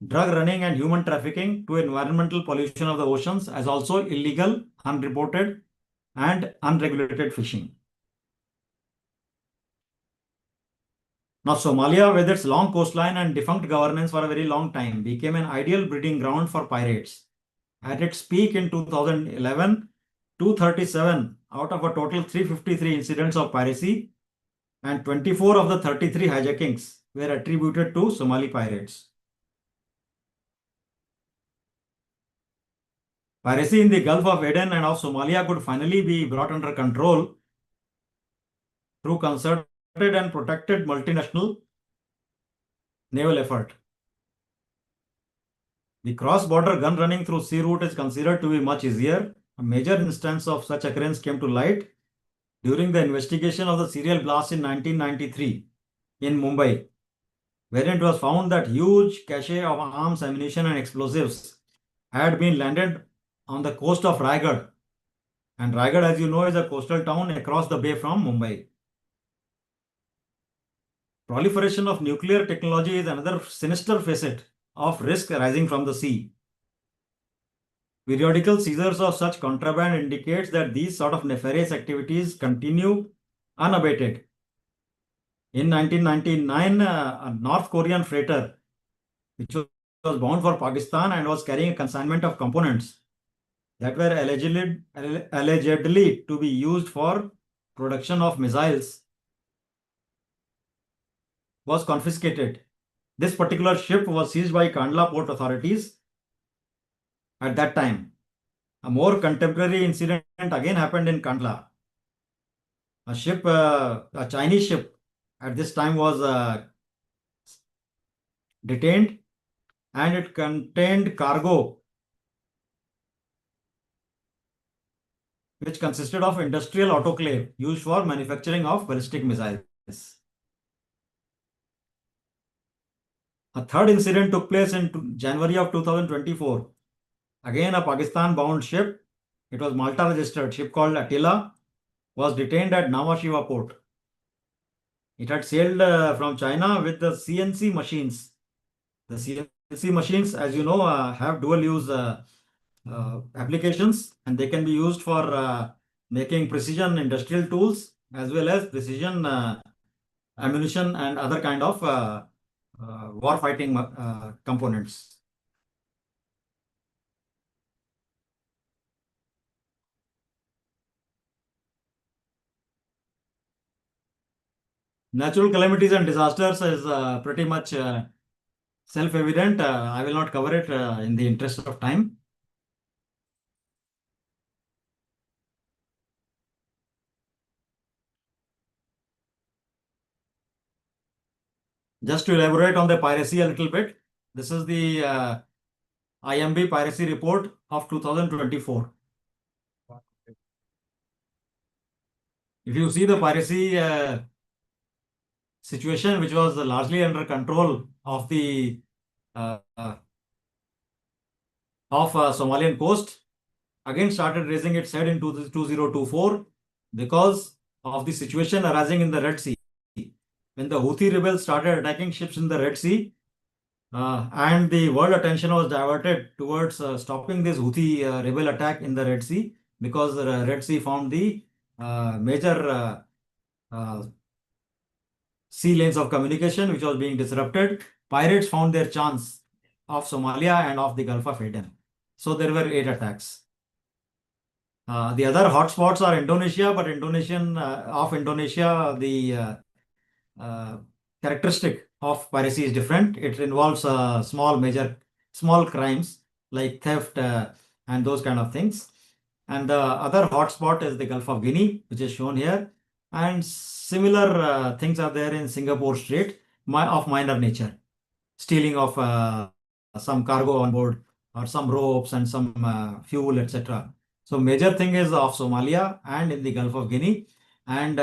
drug running and human trafficking to environmental pollution of the oceans, as also illegal, unreported, and unregulated fishing. Now, Somalia, with its long coastline and defunct governance for a very long time, became an ideal breeding ground for pirates. At its peak in 2011, 237 out of a total 353 incidents of piracy and 24 of the 33 hijackings were attributed to Somali pirates. Piracy in the Gulf of Aden and of Somalia could finally be brought under control through concerted and protected multinational naval effort. The cross-border gun running through sea route is considered to be much easier. A major instance of such occurrence came to light during the investigation of the serial blast in 1993 in Mumbai, wherein it was found that huge cache of arms, ammunition, and explosives had been landed on the coast of Raigad. And Raigad, as you know, is a coastal town across the bay from Mumbai. Proliferation of nuclear technology is another sinister facet of risk arising from the sea. Periodical seizures of such contraband indicates that these sort of nefarious activities continue unabated. In 1999, a North Korean freighter, which was bound for Pakistan and was carrying a consignment of components that were allegedly to be used for production of missiles, was confiscated. This particular ship was seized by Kandla port authorities at that time. A more contemporary incident again happened in Kandla. A Chinese ship at this time was detained, and it contained cargo which consisted of industrial autoclave used for manufacturing of ballistic missiles. A third incident took place in January of 2024. Again, a Pakistan-bound ship, it was Malta-registered ship called Attila, was detained at Nhava Sheva port. It had sailed from China with the CNC machines. The CNC machines, as you know, have dual-use applications, and they can be used for making precision industrial tools as well as precision ammunition and other kind of war fighting components. Natural calamities and disasters is pretty much self-evident. I will not cover it in the interest of time. Just to elaborate on the piracy a little bit, this is the IMB piracy report of 2024. If you see the piracy situation, which was largely under control of the Somalian coast, again started raising its head in 2024 because of the situation arising in the Red Sea. When the Houthi rebels started attacking ships in the Red Sea, and the world attention was diverted towards stopping this Houthi rebel attack in the Red Sea, because the Red Sea formed the major sea lanes of communication which was being disrupted. Pirates found their chance of Somalia and of the Gulf of Aden. So there were 8 attacks. The other hotspots are Indonesia, but Indonesia, the characteristic of piracy is different. It involves small, major small crimes like theft and those kind of things. And the other hotspot is the Gulf of Guinea, which is shown here. And similar things are there in Singapore Strait of minor nature, stealing of some cargo on board or some ropes and some fuel, etc. So major thing is of Somalia and in the Gulf of Guinea, and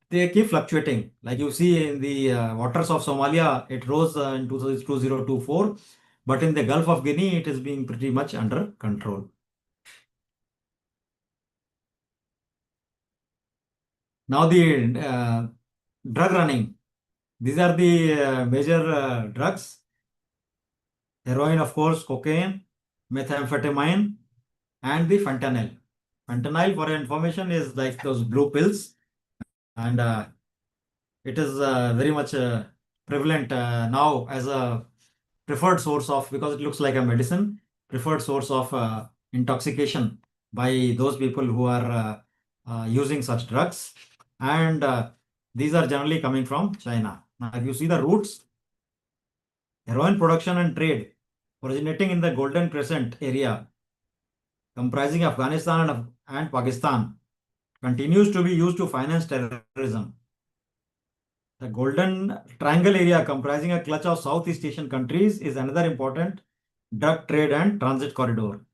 they keep fluctuating. Like you see in the waters of Somalia, it rose in 2024, but in the Gulf of Guinea, it is being pretty much under control. Now the drug running. These are the major drugs. Heroin, of course, cocaine, methamphetamine, and the fentanyl. Fentanyl, for your information, is like those blue pills, and it is very much prevalent now as a preferred source of, because it looks like a medicine, preferred source of intoxication by those people who are using such drugs. And these are generally coming from China. Now, if you see the roots, heroin production and trade originating in the Golden Crescent area, comprising Afghanistan and Pakistan, continues to be used to finance terrorism. The Golden Triangle area, comprising a clutch of Southeast Asian countries, is another important drug trade and transit corridor.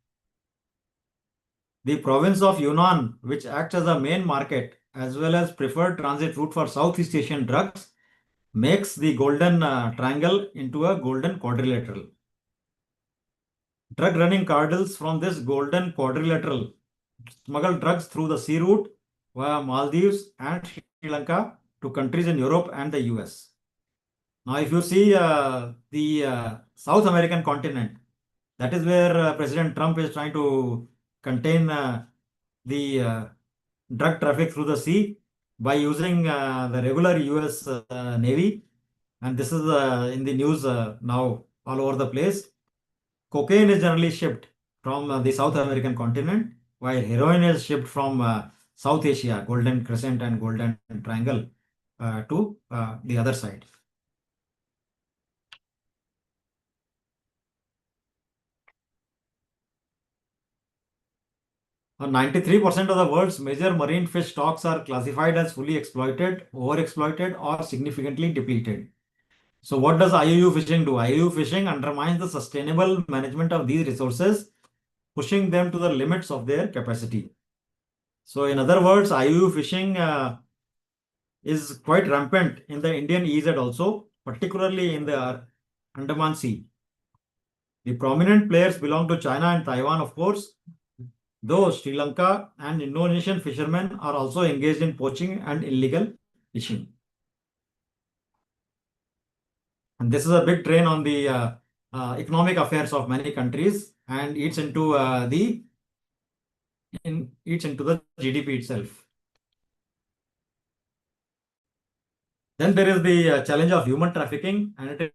The province of Yunnan, which acts as a main market as well as preferred transit route for Southeast Asian drugs, makes the Golden Triangle into a golden quadrilateral. Drug running cartels from this golden quadrilateral smuggle drugs through the sea route via Maldives and Sri Lanka to countries in Europe and the US. Now, if you see the South American continent, that is where President Trump is trying to contain the drug traffic through the sea by using the regular US Navy. And this is in the news now all over the place. Cocaine is generally shipped from the South American continent, while heroin is shipped from South Asia, Golden Crescent and Golden Triangle, to the other side. 93% of the world's major marine fish stocks are classified as fully exploited, overexploited, or significantly depleted. So, what does IUU fishing do? IUU fishing undermines the sustainable management of these resources, pushing them to the limits of their capacity. So, in other words, IUU fishing is quite rampant in the Indian EEZ also, particularly in the Andaman Sea. The prominent players belong to China and Taiwan, of course, though Sri Lanka and Indonesian fishermen are also engaged in poaching and illegal fishing. And this is a big drain on the economic affairs of many countries and eats into the GDP itself. Then there is the challenge of human trafficking, and it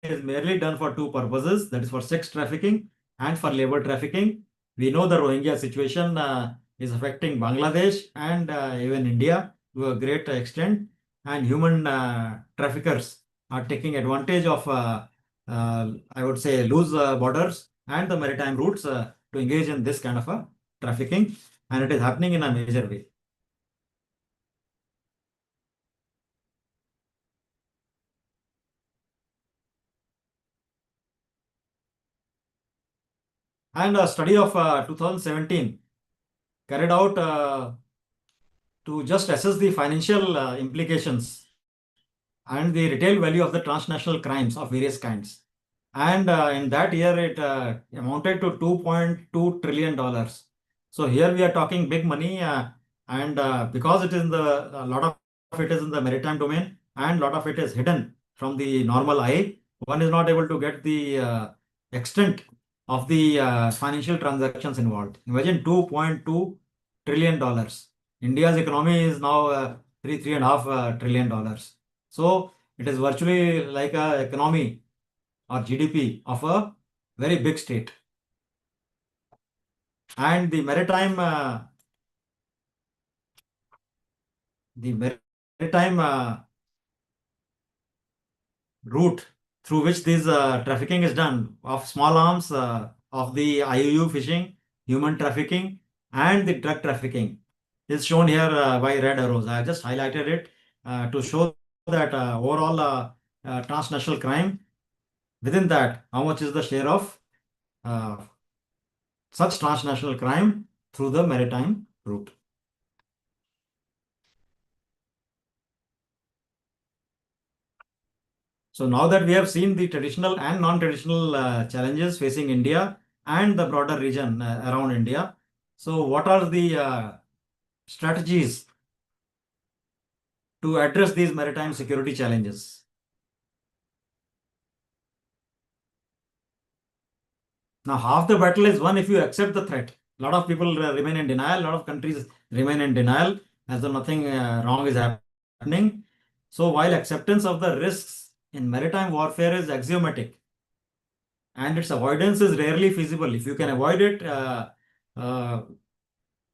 is merely done for two purposes, that is for sex trafficking and for labor trafficking. We know the Rohingya situation is affecting Bangladesh and even India to a great extent, and human traffickers are taking advantage of, I would say, loose borders and the maritime routes to engage in this kind of a trafficking, and it is happening in a major way. And a study of 2017 carried out to just assess the financial implications and the retail value of the transnational crimes of various kinds. And in that year, it amounted to $2.2 trillion. So here we are talking big money, and because it is a lot of it is in the maritime domain, and a lot of it is hidden from the normal eye, one is not able to get the extent of the financial transactions involved. Imagine $2.2 trillion. India's economy is now three and a half trillion dollars. So it is virtually like a economy or GDP of a very big state. And the maritime route through which this trafficking is done of small arms, of the IUU fishing, human trafficking, and the drug trafficking is shown here by red arrows. I have just highlighted it to show that overall transnational crime, within that, how much is the share of uh, such transnational crime through the maritime route. So now that we have seen the traditional and non-traditional challenges facing India and the broader region around India, so what are the strategies to address these maritime security challenges? Now, half the battle is won if you accept the threat. A lot of people remain in denial. A lot of countries remain in denial as though nothing wrong is happening. So, while acceptance of the risks in maritime warfare is axiomatic and its avoidance is rarely feasible, if you can avoid it uh,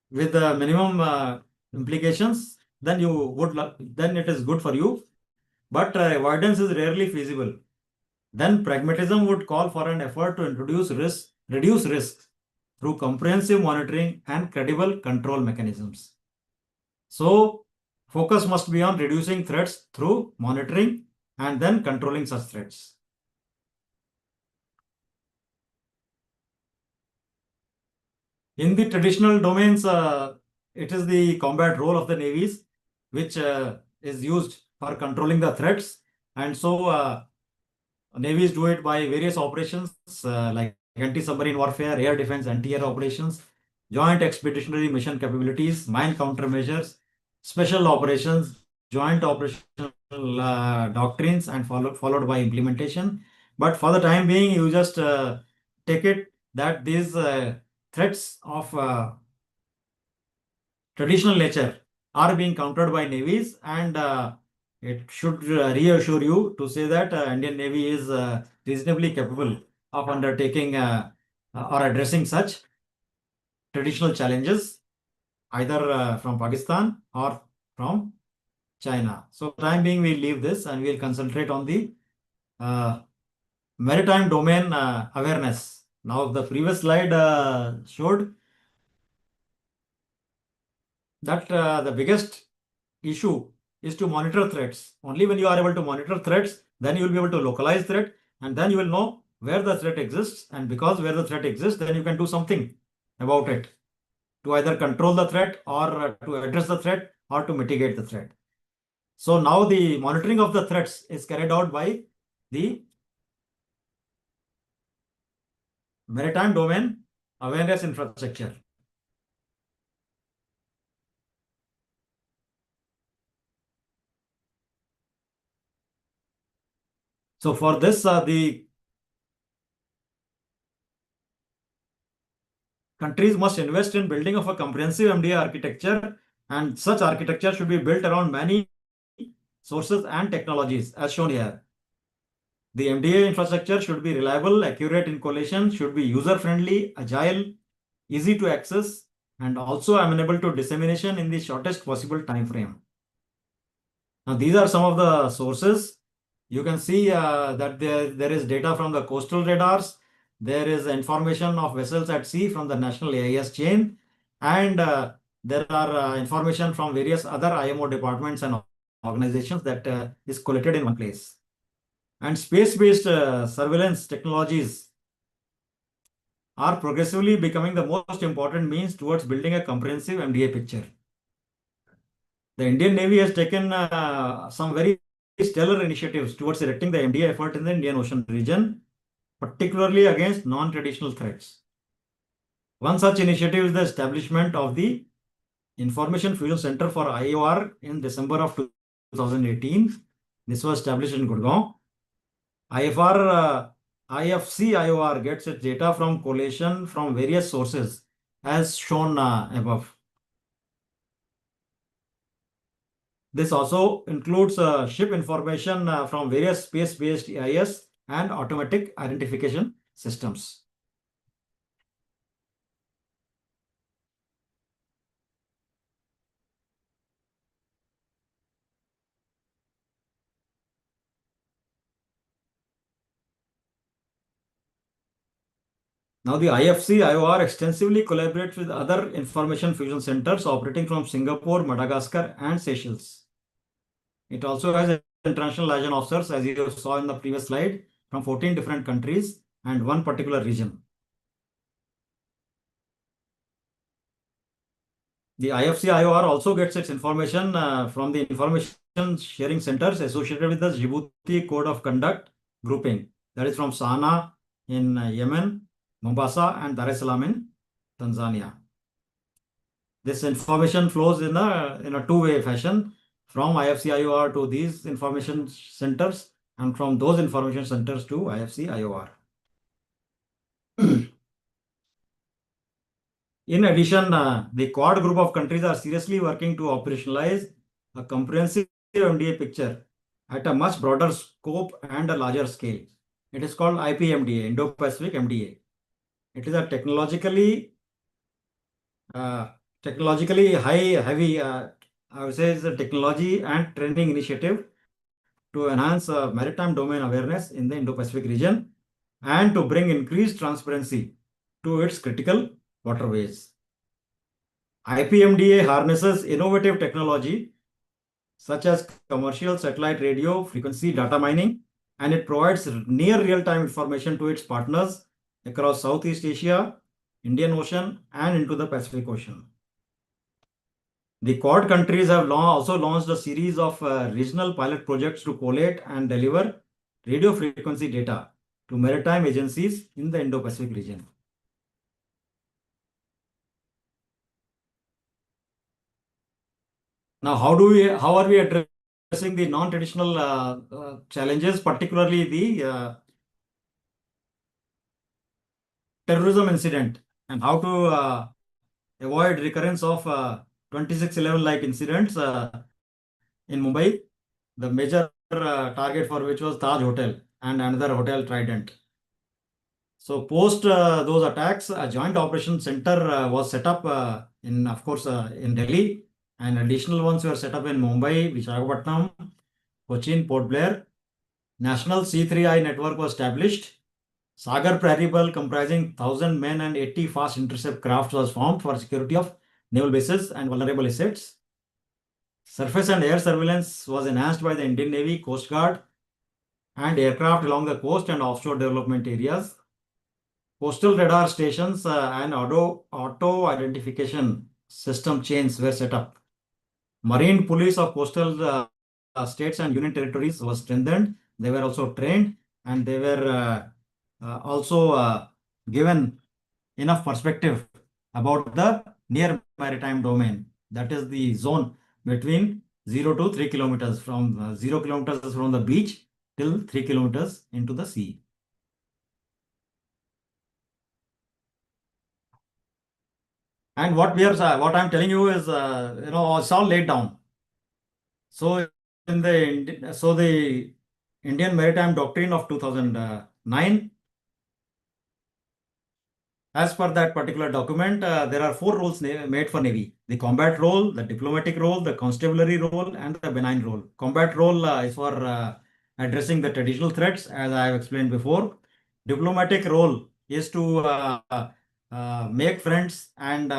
with the minimum implications, then you would then it is good for you. But avoidance is rarely feasible. Then pragmatism would call for an effort to reduce risks through comprehensive monitoring and credible control mechanisms. So, focus must be on reducing threats through monitoring and then controlling such threats. In the traditional domains, it is the combat role of the navies, which is used for controlling the threats. And so, navies do it by various operations like anti-submarine warfare, air defense, anti-air operations, joint expeditionary mission capabilities, mine countermeasures, special operations, joint operational doctrines, and followed by implementation. But for the time being, you just take it that these threats of traditional nature are being countered by navies, and it should reassure you to say that Indian Navy is reasonably capable of undertaking or addressing such traditional challenges either from Pakistan or from China. So, for the time being, we'll leave this and we'll concentrate on the uh, maritime domain awareness. Now, the previous slide showed that the biggest issue is to monitor threats. Only when you are able to monitor threats, then you will be able to localize threat, and then you will know where the threat exists. And because where the threat exists, then you can do something about it to either control the threat or to address the threat or to mitigate the threat. So now the monitoring of the threats is carried out by the maritime domain awareness infrastructure. So for this, the countries must invest in building of a comprehensive MDA architecture, and such architecture should be built around many sources and technologies as shown here. The MDA infrastructure should be reliable, accurate in collation, should be user-friendly, agile, easy to access, and also amenable to dissemination in the shortest possible time frame. Now, these are some of the sources. You can see that there is data from the coastal radars. There is information of vessels at sea from the national AIS chain. And there are information from various other IMO departments and organizations that is collected in one place. And space-based surveillance technologies are progressively becoming the most important means towards building a comprehensive MDA picture. The Indian Navy has taken some very stellar initiatives towards directing the MDA effort in the Indian Ocean region, particularly against non-traditional threats. One such initiative is the establishment of the Information Fusion Center for IOR in December of 2018. This was established in Gurgaon. IFC IOR gets its data from collation from various sources as shown above. This also includes ship information from various space-based AIS and automatic identification systems. Now, the IFC IOR extensively collaborates with other information fusion centers operating from Singapore, Madagascar, and Seychelles. It also has international liaison officers, as you saw in the previous slide, from 14 different countries and one particular region. The IFC IOR also gets its information from the information sharing centers associated with the Djibouti Code of Conduct grouping, that is from Sana'a in Yemen, Mombasa, and Dar es Salaam in Tanzania. This information flows in a two-way fashion from IFC IOR to these information centers and from those information centers to IFC IOR. In addition, the Quad group of countries are seriously working to operationalize a comprehensive MDA picture at a much broader scope and a larger scale. It is called IPMDA, Indo-Pacific MDA. It is a technologically heavy, I would say, is a technology and training initiative to enhance maritime domain awareness in the Indo-Pacific region and to bring increased transparency to its critical waterways. IPMDA harnesses innovative technology such as commercial satellite radio frequency data mining, and it provides near real-time information to its partners across Southeast Asia, Indian Ocean, and into the Pacific Ocean. The Quad countries have also launched a series of regional pilot projects to collate and deliver radio frequency data to maritime agencies in the Indo-Pacific region. Now, how are we addressing the non-traditional challenges, particularly the terrorism incident, and how to avoid recurrence of 26/11 like incidents in Mumbai, the major target for which was Taj Hotel and another hotel Trident. So post those attacks, a joint operation center was set up of course, in Delhi, and additional ones were set up in Mumbai, Visakhapatnam, Cochin, Port Blair. National C3I network was established. Sagar Prairie comprising 1,000 men and 80 fast intercept crafts was formed for security of naval bases and vulnerable assets. Surface and air surveillance was enhanced by the Indian Navy, Coast Guard, and aircraft along the coast and offshore development areas. Coastal radar stations and auto identification system chains were set up. Marine police of coastal states and union territories was strengthened. They were also trained, and they were also given enough perspective about the near maritime domain. That is the zone between 0 to 3 kilometers, from 0 kilometers from the beach till 3 kilometers into the sea. And what I'm telling you is, it's all laid down. So the Indian Maritime Doctrine of 2009, as per that particular document, there are four roles made for Navy: the combat role, the diplomatic role, the constabulary role, and the benign role. Combat role is for addressing the traditional threats, as I have explained before. Diplomatic role is to make friends and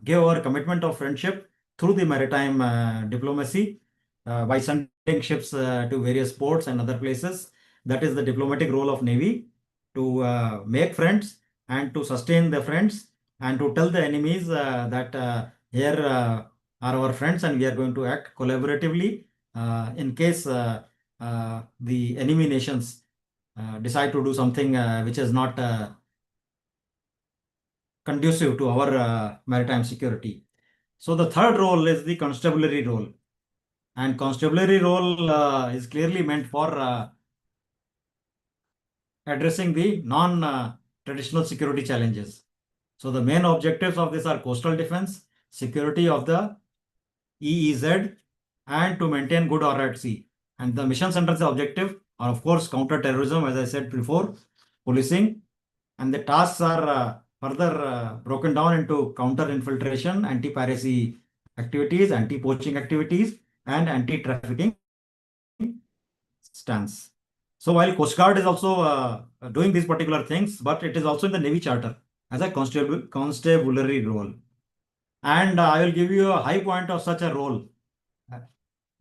give our commitment of friendship through the maritime diplomacy by sending ships to various ports and other places. That is the diplomatic role of Navy, to make friends and to sustain the friends and to tell the enemies that here are our friends and we are going to act collaboratively in case the enemy nations decide to do something which is not conducive to our maritime security. So the third role is the constabulary role, and constabulary role is clearly meant for addressing the non-traditional security challenges. So the main objectives of this are coastal defense, security of the EEZ, and to maintain good order at sea. And the mission center's objective are, of course, counter-terrorism, as I said before, policing, and the tasks are further broken down into counter-infiltration, anti-piracy activities, anti-poaching activities, and anti-trafficking stance. So while Coast Guard is also doing these particular things, but it is also in the Navy Charter. as a constabulary role. And I will give you a high point of such a role uh,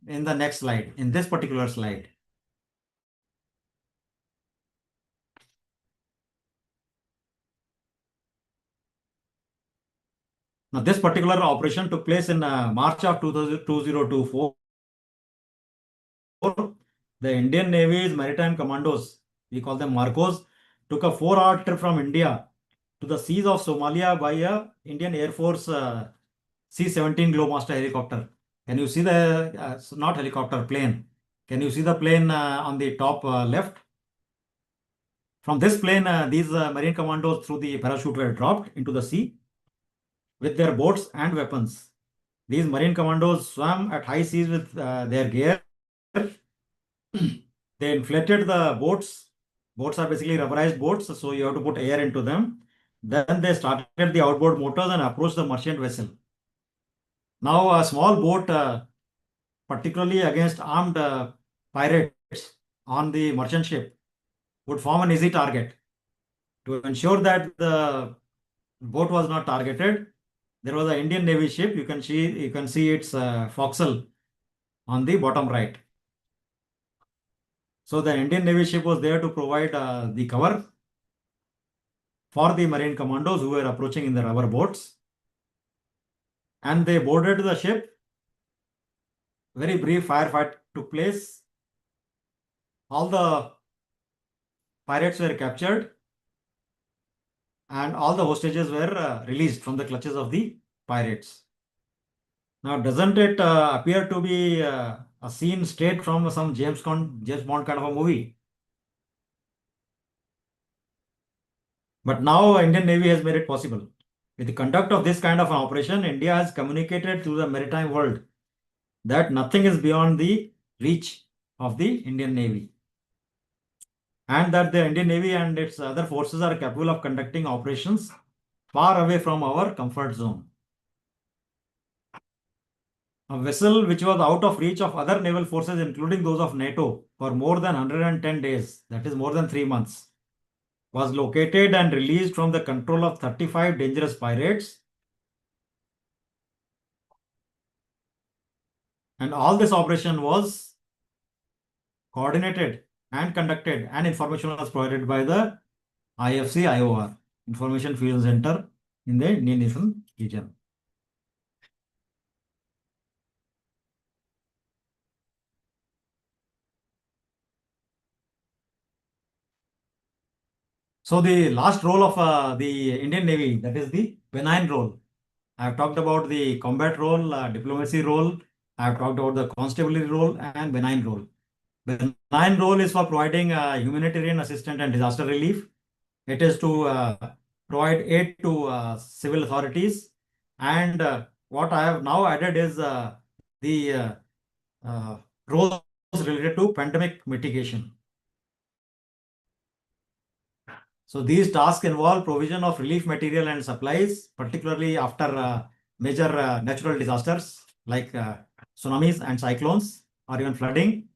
in the next slide, in this particular slide. Now, this particular operation took place in March of 2024. The Indian Navy's maritime commandos, we call them Marcos, took a 4-hour trip from India to the seas of Somalia by a Indian Air Force C-17 Globemaster helicopter. Can you see the, not helicopter, plane? Can you see the plane on the top left? From this plane, these marine commandos through the parachute were dropped into the sea with their boats and weapons. These marine commandos swam at high seas with their gear. They inflated the boats. Boats are basically rubberized boats, so you have to put air into them. Then they started the outboard motors and approached the merchant vessel. Now, a small boat, particularly against armed pirates on the merchant ship, would form an easy target. To ensure that the boat was not targeted, there was an Indian Navy ship. You can see its forecastle on the bottom right. So the Indian Navy ship was there to provide the cover for the marine commandos who were approaching in the rubber boats. And they boarded the ship. Very brief firefight took place. All the pirates were captured and all the hostages were released from the clutches of the pirates. Now, doesn't it appear to be a scene straight from some James Bond kind of a movie? But now Indian Navy has made it possible. With the conduct of this kind of an operation, India has communicated to the maritime world that nothing is beyond the reach of the Indian Navy, and that the Indian Navy and its other forces are capable of conducting operations far away from our comfort zone. A vessel which was out of reach of other naval forces, including those of NATO, for more than 110 days, that is more than 3 months, was located and released from the control of 35 dangerous pirates. And all this operation was coordinated and conducted, and information was provided by the IFC IOR, Information Fusion Center in the Indian Ocean region. So the last role of the Indian Navy, that is the benign role. I have talked about the combat role, diplomacy role. I have talked about the constabulary role and benign role. Benign role is for providing humanitarian assistance and disaster relief. It is to provide aid to civil authorities. And what I have now added is the roles related to pandemic mitigation. So these tasks involve provision of relief material and supplies, particularly after major natural disasters like tsunamis and cyclones or even flooding,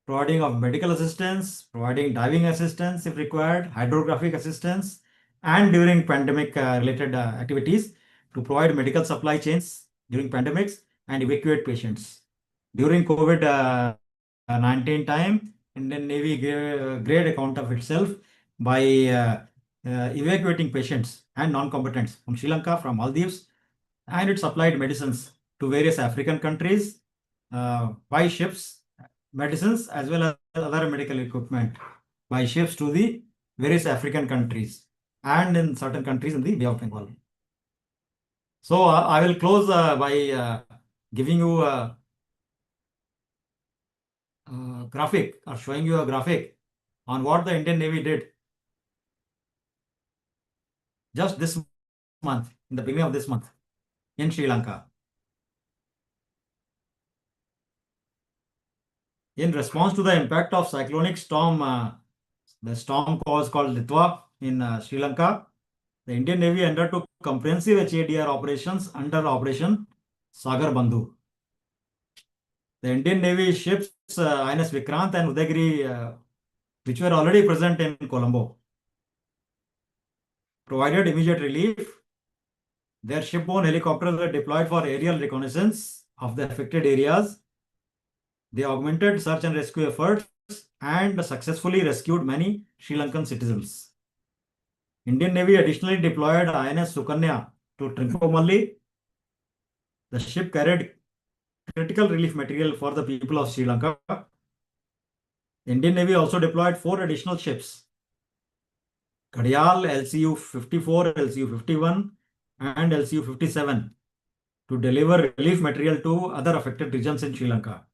providing of medical assistance, providing diving assistance if required, hydrographic assistance, and during pandemic related activities to provide medical supply chains during pandemics and evacuate patients. During COVID-19 time, Indian Navy gave a great account of itself by evacuating patients and non-combatants from Sri Lanka, from Maldives, and it supplied medicines to various African countries by ships, medicines as well as other medical equipment by ships to the various African countries and in certain countries in the Bay of Bengal. So I will close by giving you a graphic or showing you a graphic on what the Indian Navy did just this month, in the beginning of this month in Sri Lanka. In response to the impact of cyclonic storm, the storm was called Litwa in Sri Lanka, the Indian Navy undertook comprehensive HADR operations under Operation Sagar Bandhu. The Indian Navy ships INS Vikrant and Udayagiri, which were already present in Colombo, provided immediate relief. Their shipborne helicopters were deployed for aerial reconnaissance of the affected areas. They augmented search and rescue efforts and successfully rescued many Sri Lankan citizens. Indian Navy additionally deployed INS Sukanya to Trincomalee. The ship carried critical relief material for the people of Sri Lanka. Indian Navy also deployed 4 additional ships: Ghadial, LCU 54, LCU 51, and LCU 57 to deliver relief material to other affected regions in Sri Lanka.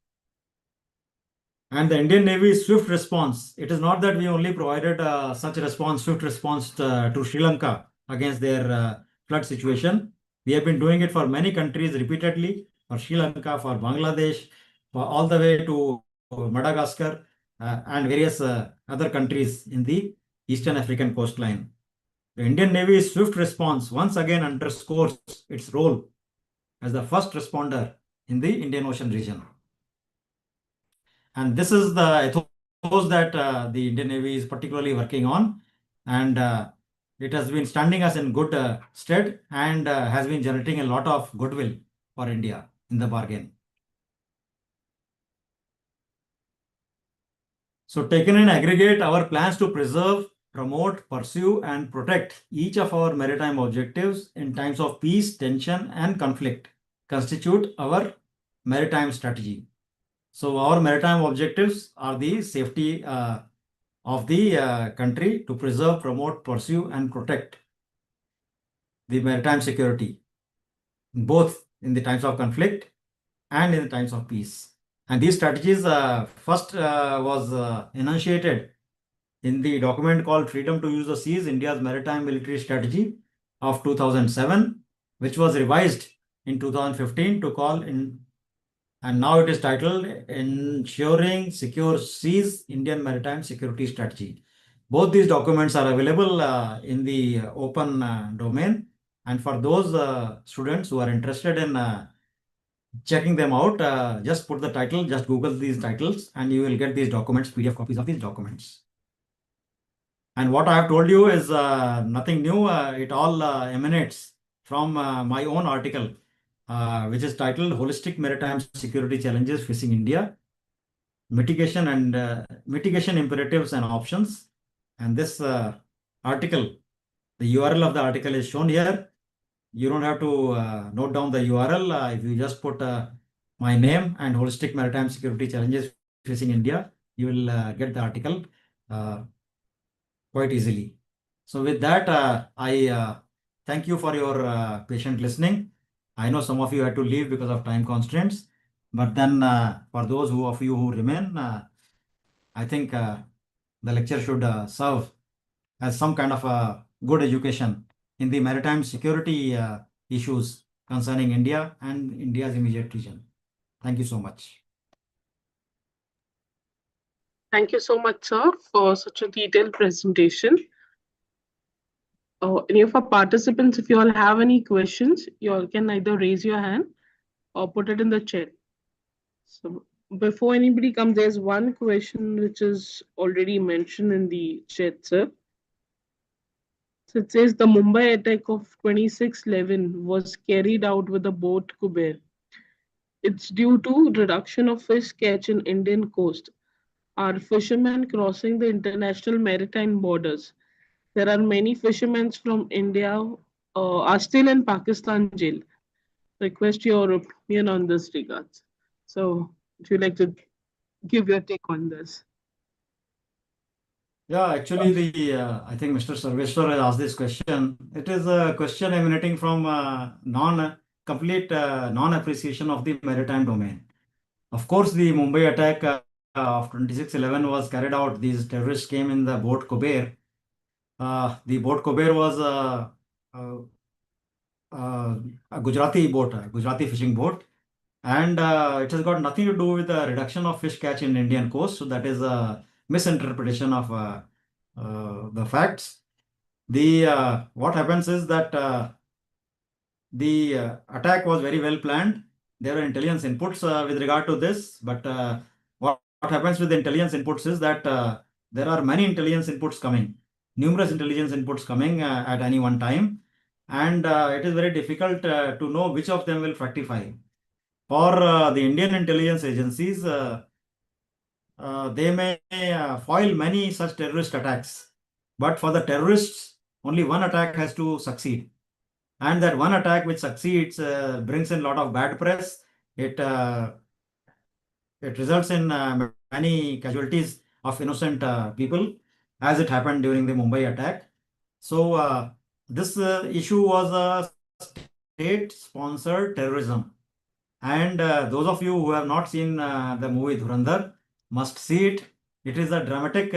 And the Indian Navy's swift response, it is not that we only provided such response, swift response to Sri Lanka against their flood situation. We have been doing it for many countries repeatedly, for Sri Lanka, for Bangladesh, for all the way to Madagascar and various other countries in the Eastern African coastline. The Indian Navy's swift response once again underscores its role as the first responder in the Indian Ocean region. And this is the ethos that the Indian Navy is particularly working on. And it has been standing us in good stead and has been generating a lot of goodwill for India in the bargain. So taken in aggregate, our plans to preserve, promote, pursue, and protect each of our maritime objectives in times of peace, tension, and conflict constitute our maritime strategy. So our maritime objectives are the safety of the country, to preserve, promote, pursue, and protect the maritime security, both in the times of conflict and in the times of peace. And these strategies first was enunciated in the document called Freedom to Use the Seas, India's Maritime Military Strategy of 2007, which was revised in 2015 to call in, and now it is titled Ensuring Secure Seas, Indian Maritime Security Strategy. Both these documents are available in the open domain. And for those students who are interested in checking them out, just put the title, just Google these titles, and you will get these documents, PDF copies of these documents. And what I have told you is nothing new. It all emanates from my own article, which is titled Holistic Maritime Security Challenges Facing India, Mitigation Imperatives and Options. And this article, the URL of the article is shown here. You don't have to note down the URL. If you just put my name and Holistic Maritime Security Challenges Facing India, you will get the article quite easily. So with that, I thank you for your patient listening. I know some of you had to leave because of time constraints, but then for those of you who remain, I think the lecture should serve as some kind of a good education in the maritime security issues concerning India and India's immediate region. Thank you so much. Thank you so much, sir, for such a detailed presentation. Any of our participants, if you all have any questions, you all can either raise your hand or put it in the chat. So before anybody comes, there's one question which is already mentioned in the chat, sir. So it says the Mumbai attack of 26/11 was carried out with the boat Kuber. It's due to reduction of fish catch in Indian coast. Are fishermen crossing the international maritime borders? There are many fishermen from India are still in Pakistan jail. Request your opinion on this regards. So, would you like to give your take on this? Yeah, actually, I think Mr. Sarveshwar has asked this question. It is a question emanating from complete non-appreciation of the maritime domain. Of course, the Mumbai attack of 26/11 was carried out. These terrorists came in the boat Kober. The boat Kober was a Gujarati boat, a Gujarati fishing boat, and it has got nothing to do with the reduction of fish catch in Indian coast. So that is a misinterpretation of the facts. The what happens is that the attack was very well planned. There were intelligence inputs with regard to this, but what happens with the intelligence inputs is that there are many intelligence inputs coming. numerous intelligence inputs coming at any one time, and it is very difficult to know which of them will fructify. For the Indian intelligence agencies, they may foil many such terrorist attacks, but for the terrorists, only one attack has to succeed, and that one attack which succeeds brings in a lot of bad press. It results in many casualties of innocent people, as it happened during the Mumbai attack. So this issue was a state-sponsored terrorism, and those of you who have not seen the movie Dhurandhar must see it. It is a dramatic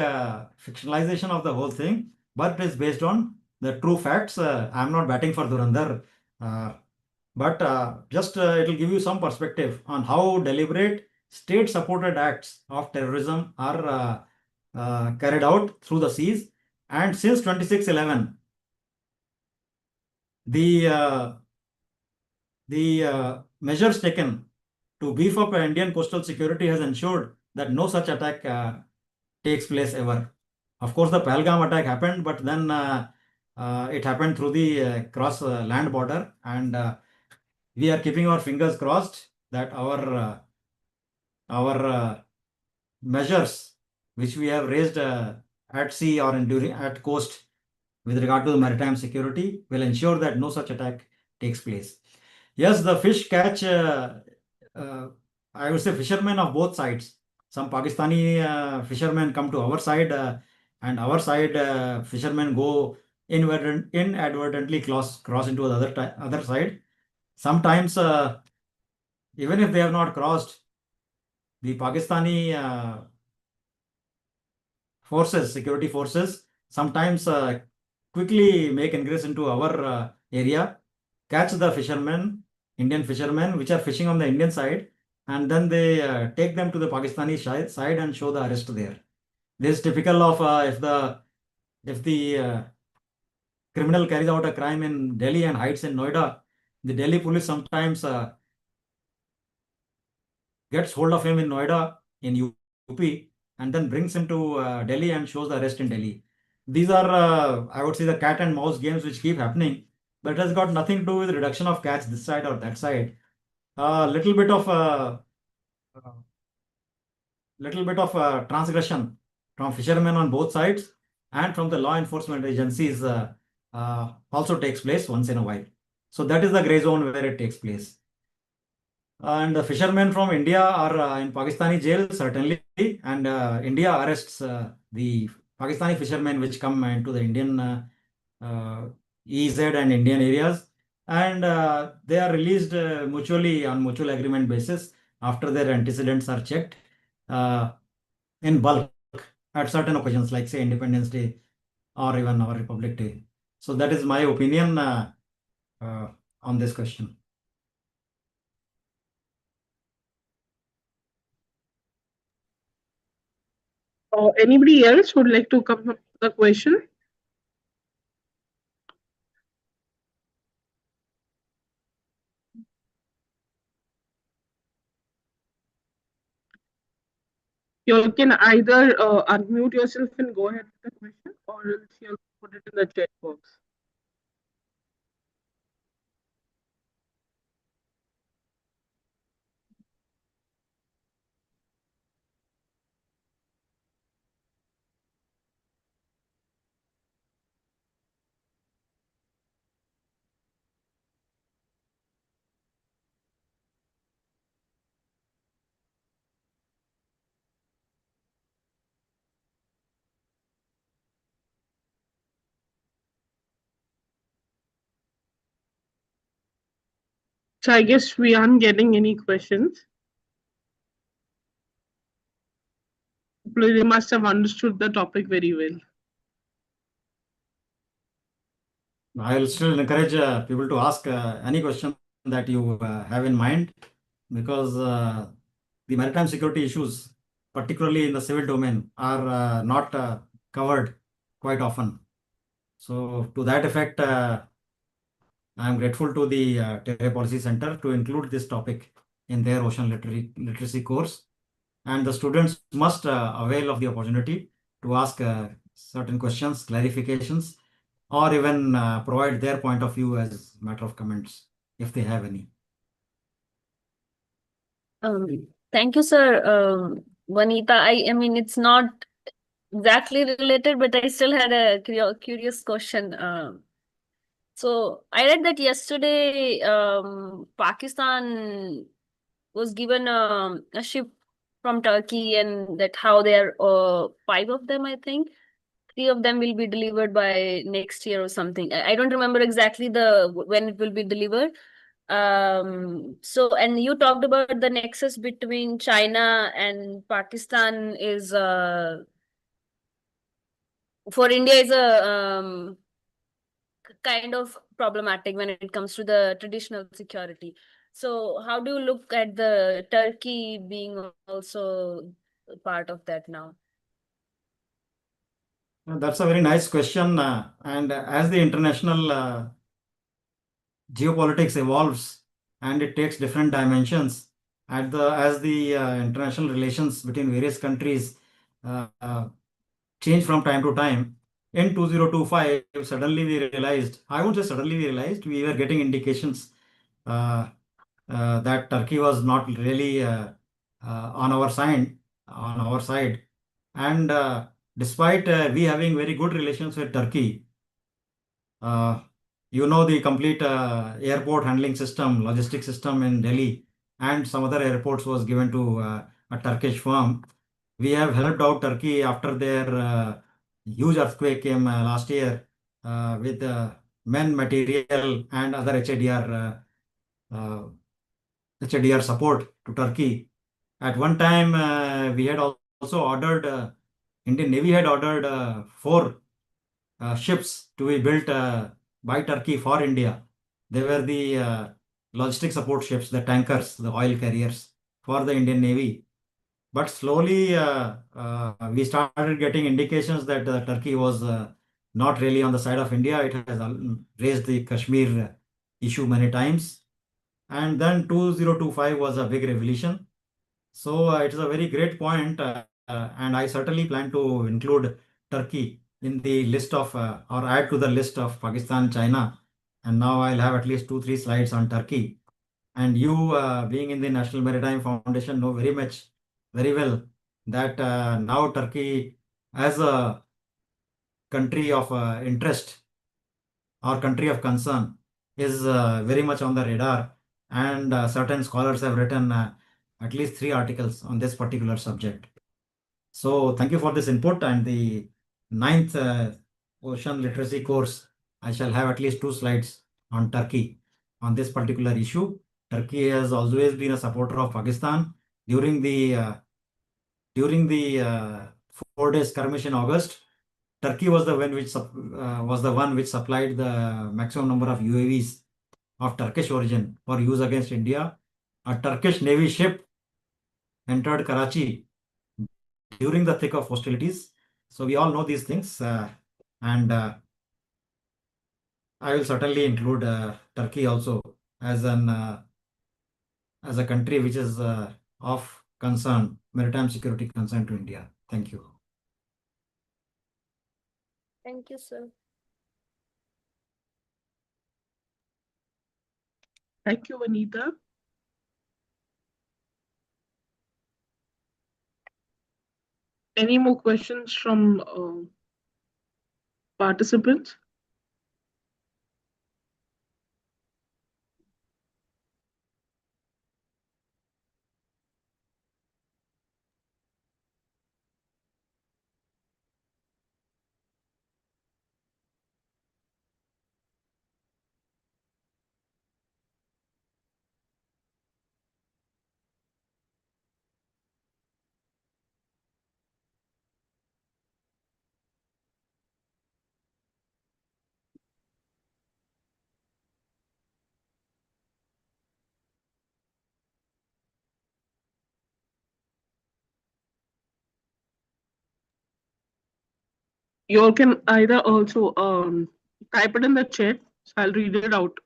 fictionalization of the whole thing, but it is based on the true facts. I am not batting for Dhurandhar, uh, but just it will give you some perspective on how deliberate state-supported acts of terrorism are carried out through the seas. And since 26/11, the uh, the measures taken to beef up Indian coastal security has ensured that no such attack takes place ever. Of course, the Pahalgam attack happened, but then it happened through the cross land border, and we are keeping our fingers crossed that our measures which we have raised at sea or during at coast with regard to the maritime security will ensure that no such attack takes place. Yes, the fish catch, uh, I would say fishermen of both sides. Some Pakistani fishermen come to our side, and our side fishermen go inadvertently cross into the other side. Sometimes, even if they have not crossed, the Pakistani security forces, sometimes quickly make ingress into our area, catch the fishermen, Indian fishermen, which are fishing on the Indian side, and then they take them to the Pakistani side and show the arrest there. This is typical of if the criminal carries out a crime in Delhi and hides in Noida, the Delhi police sometimes gets hold of him in Noida in UP and then brings him to Delhi and shows the arrest in Delhi. These are, I would say, the cat and mouse games which keep happening, but it has got nothing to do with reduction of catch this side or that side. A little bit of transgression from fishermen on both sides and from the law enforcement agencies also takes place once in a while. So that is the gray zone where it takes place. And the fishermen from India are in Pakistani jail, certainly, and India arrests the Pakistani fishermen which come into the Indian EZ and Indian areas, and they are released mutually on mutual agreement basis after their antecedents are checked uh, in bulk at certain occasions, like say Independence Day or even our Republic Day. So that is my opinion on this question. Anybody else would like to come up with the question? You can either unmute yourself and go ahead with the question, or else you'll put it in the chat box. So I guess we aren't getting any questions. They must have understood the topic very well. I will still encourage people to ask any question that you have in mind, because the maritime security issues, particularly in the civil domain, are not covered quite often. So, to that effect, I am grateful to the Terra Policy Center to include this topic in their ocean literacy course, and the students must avail of the opportunity to ask certain questions, clarifications, or even provide their point of view as matter of comments if they have any. Thank you, sir. Vanita, I mean, it's not exactly related, but I still had a curious question. So I read that yesterday, Pakistan was given a ship from Turkey, and that how there are five of them, I think. Three of them will be delivered by next year or something. I don't remember exactly the when it will be delivered. So and you talked about the nexus between China and Pakistan is for India is a kind of problematic when it comes to the traditional security. So how do you look at the Turkey being also part of that now? That's a very nice question. And as the international geopolitics evolves and it takes different dimensions, as the international relations between various countries change from time to time. In 2025, suddenly we realized, I won't say suddenly we realized, we were getting indications uh, that Turkey was not really on our side. And despite we having very good relations with Turkey, uh, you know the complete airport handling system, logistic system in Delhi and some other airports was given to a Turkish firm. We have helped out Turkey after their huge earthquake came last year with men, material, and other HADR support to Turkey. At one time, we had also ordered, Indian Navy had ordered four ships to be built by Turkey for India. They were the logistic support ships, the tankers, the oil carriers for the Indian Navy. But slowly, we started getting indications that Turkey was not really on the side of India. It has raised the Kashmir issue many times. And then 2025 was a big revelation. So it is a very great point, and I certainly plan to include Turkey in the list of, or add to the list of Pakistan, China. And now I'll have at least two, three slides on Turkey. And you, being in the National Maritime Foundation, know very well that now Turkey, as a country of interest or country of concern, is very much on the radar. And certain scholars have written at least three articles on this particular subject. So thank you for this input. And the ninth ocean literacy course, I shall have at least two slides on Turkey on this particular issue. Turkey has always been a supporter of Pakistan. During the uh, during the 4 days skirmish in August, Turkey was the one was the one which supplied the maximum number of UAVs of Turkish origin for use against India. A Turkish Navy ship entered Karachi during the thick of hostilities. So we all know these things, and I will certainly include Turkey also as an as a country which is of concern, maritime security concern to India. Thank you. Thank you, sir. Thank you, Anita. Any more questions from participants? You all can either also type it in the chat. So I'll read it out.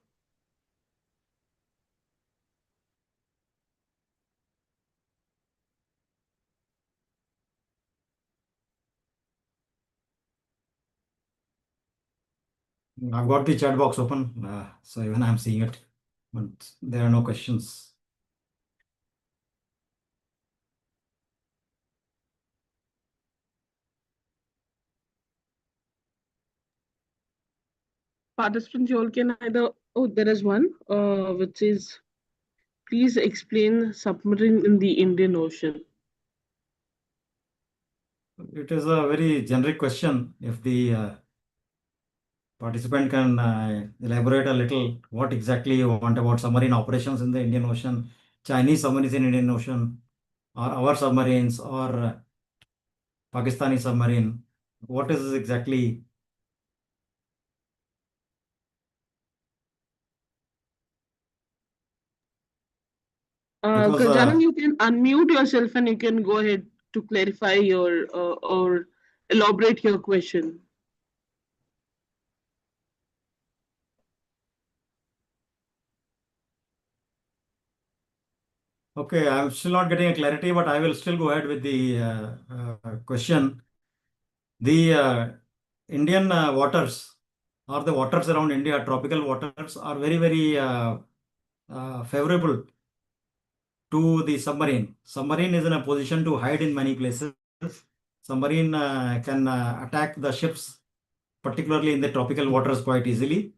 I've got the chat box open, so even I'm seeing it, but there are no questions. Participants, you all can either. Oh, there is one, which is please explain submarine in the Indian Ocean. It is a very generic question. If the participant can elaborate a little what exactly you want about submarine operations in the Indian Ocean, Chinese submarines in Indian Ocean, or our submarines, or Pakistani submarine. What is exactly? Because Gajanan, you can unmute yourself and you can go ahead to clarify your or elaborate your question. okay, I'm still not getting a clarity, but I will still go ahead with the question. The Indian waters or the waters around India, tropical waters, are very, very favorable to the submarine. Submarine is in a position to hide in many places. Submarine can attack the ships, particularly in the tropical waters, quite easily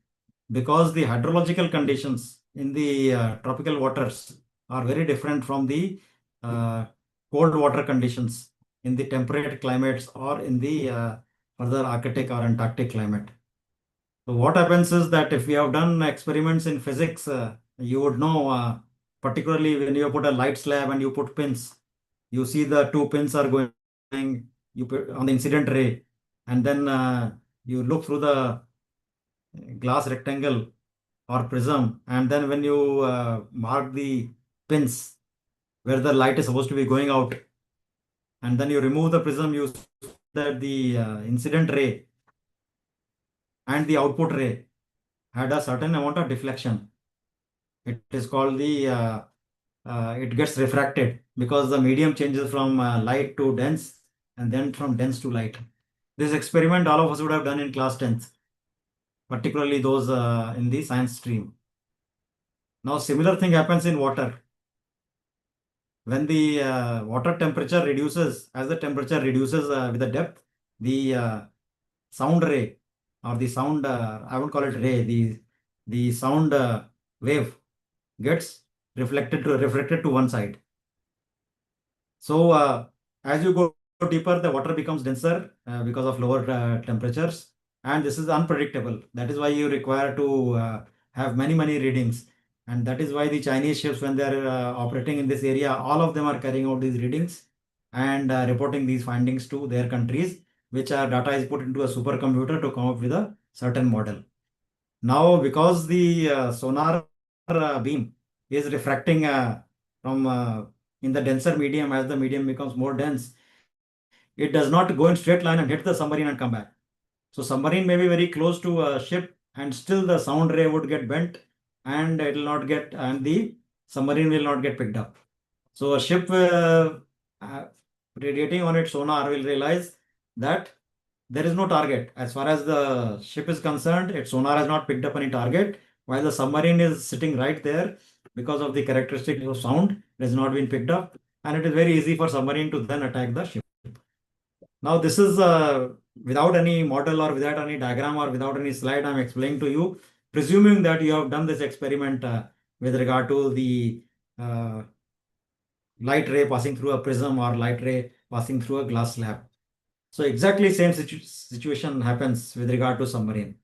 because the hydrological conditions in the tropical waters are very different from the uh, cold water conditions in the temperate climates or in the further Arctic or Antarctic climate. So what happens is that if we have done experiments in physics, you would know, particularly when you put a light slab and you put pins, you see the two pins are going you put on the incident ray, and then you look through the glass rectangle or prism, and then when you mark the pins where the light is supposed to be going out, and then you remove the prism, you see that the incident ray and the output ray had a certain amount of deflection. It is called the it gets refracted because the medium changes from light to dense and then from dense to light. This experiment all of us would have done in class 10th, particularly those in the science stream. Now similar thing happens in water. When the water temperature reduces, as the temperature reduces with the depth, the sound ray or the sound, I won't call it ray, the sound wave gets reflected to one side. So as you go deeper, the water becomes denser because of lower temperatures, and this is unpredictable. That is why you require to have many readings, and that is why the Chinese ships, when they are operating in this area, all of them are carrying out these readings and reporting these findings to their countries, which data is put into a supercomputer to come up with a certain model. Now, because the sonar beam is refracting from in the denser medium, as the medium becomes more dense, it does not go in straight line and hit the submarine and come back. So submarine may be very close to a ship, and still the sound ray would get bent, and it will not get, and the submarine will not get picked up. So a ship uh, radiating on its sonar will realize that there is no target. As far as the ship is concerned, its sonar has not picked up any target, while the submarine is sitting right there because of the characteristics of sound, it has not been picked up, and it is very easy for submarine to then attack the ship. Now, this is without any model or without any diagram or without any slide I'm explaining to you, presuming that you have done this experiment with regard to the uh, light ray passing through a prism or light ray passing through a glass slab. So exactly same situation happens with regard to submarine.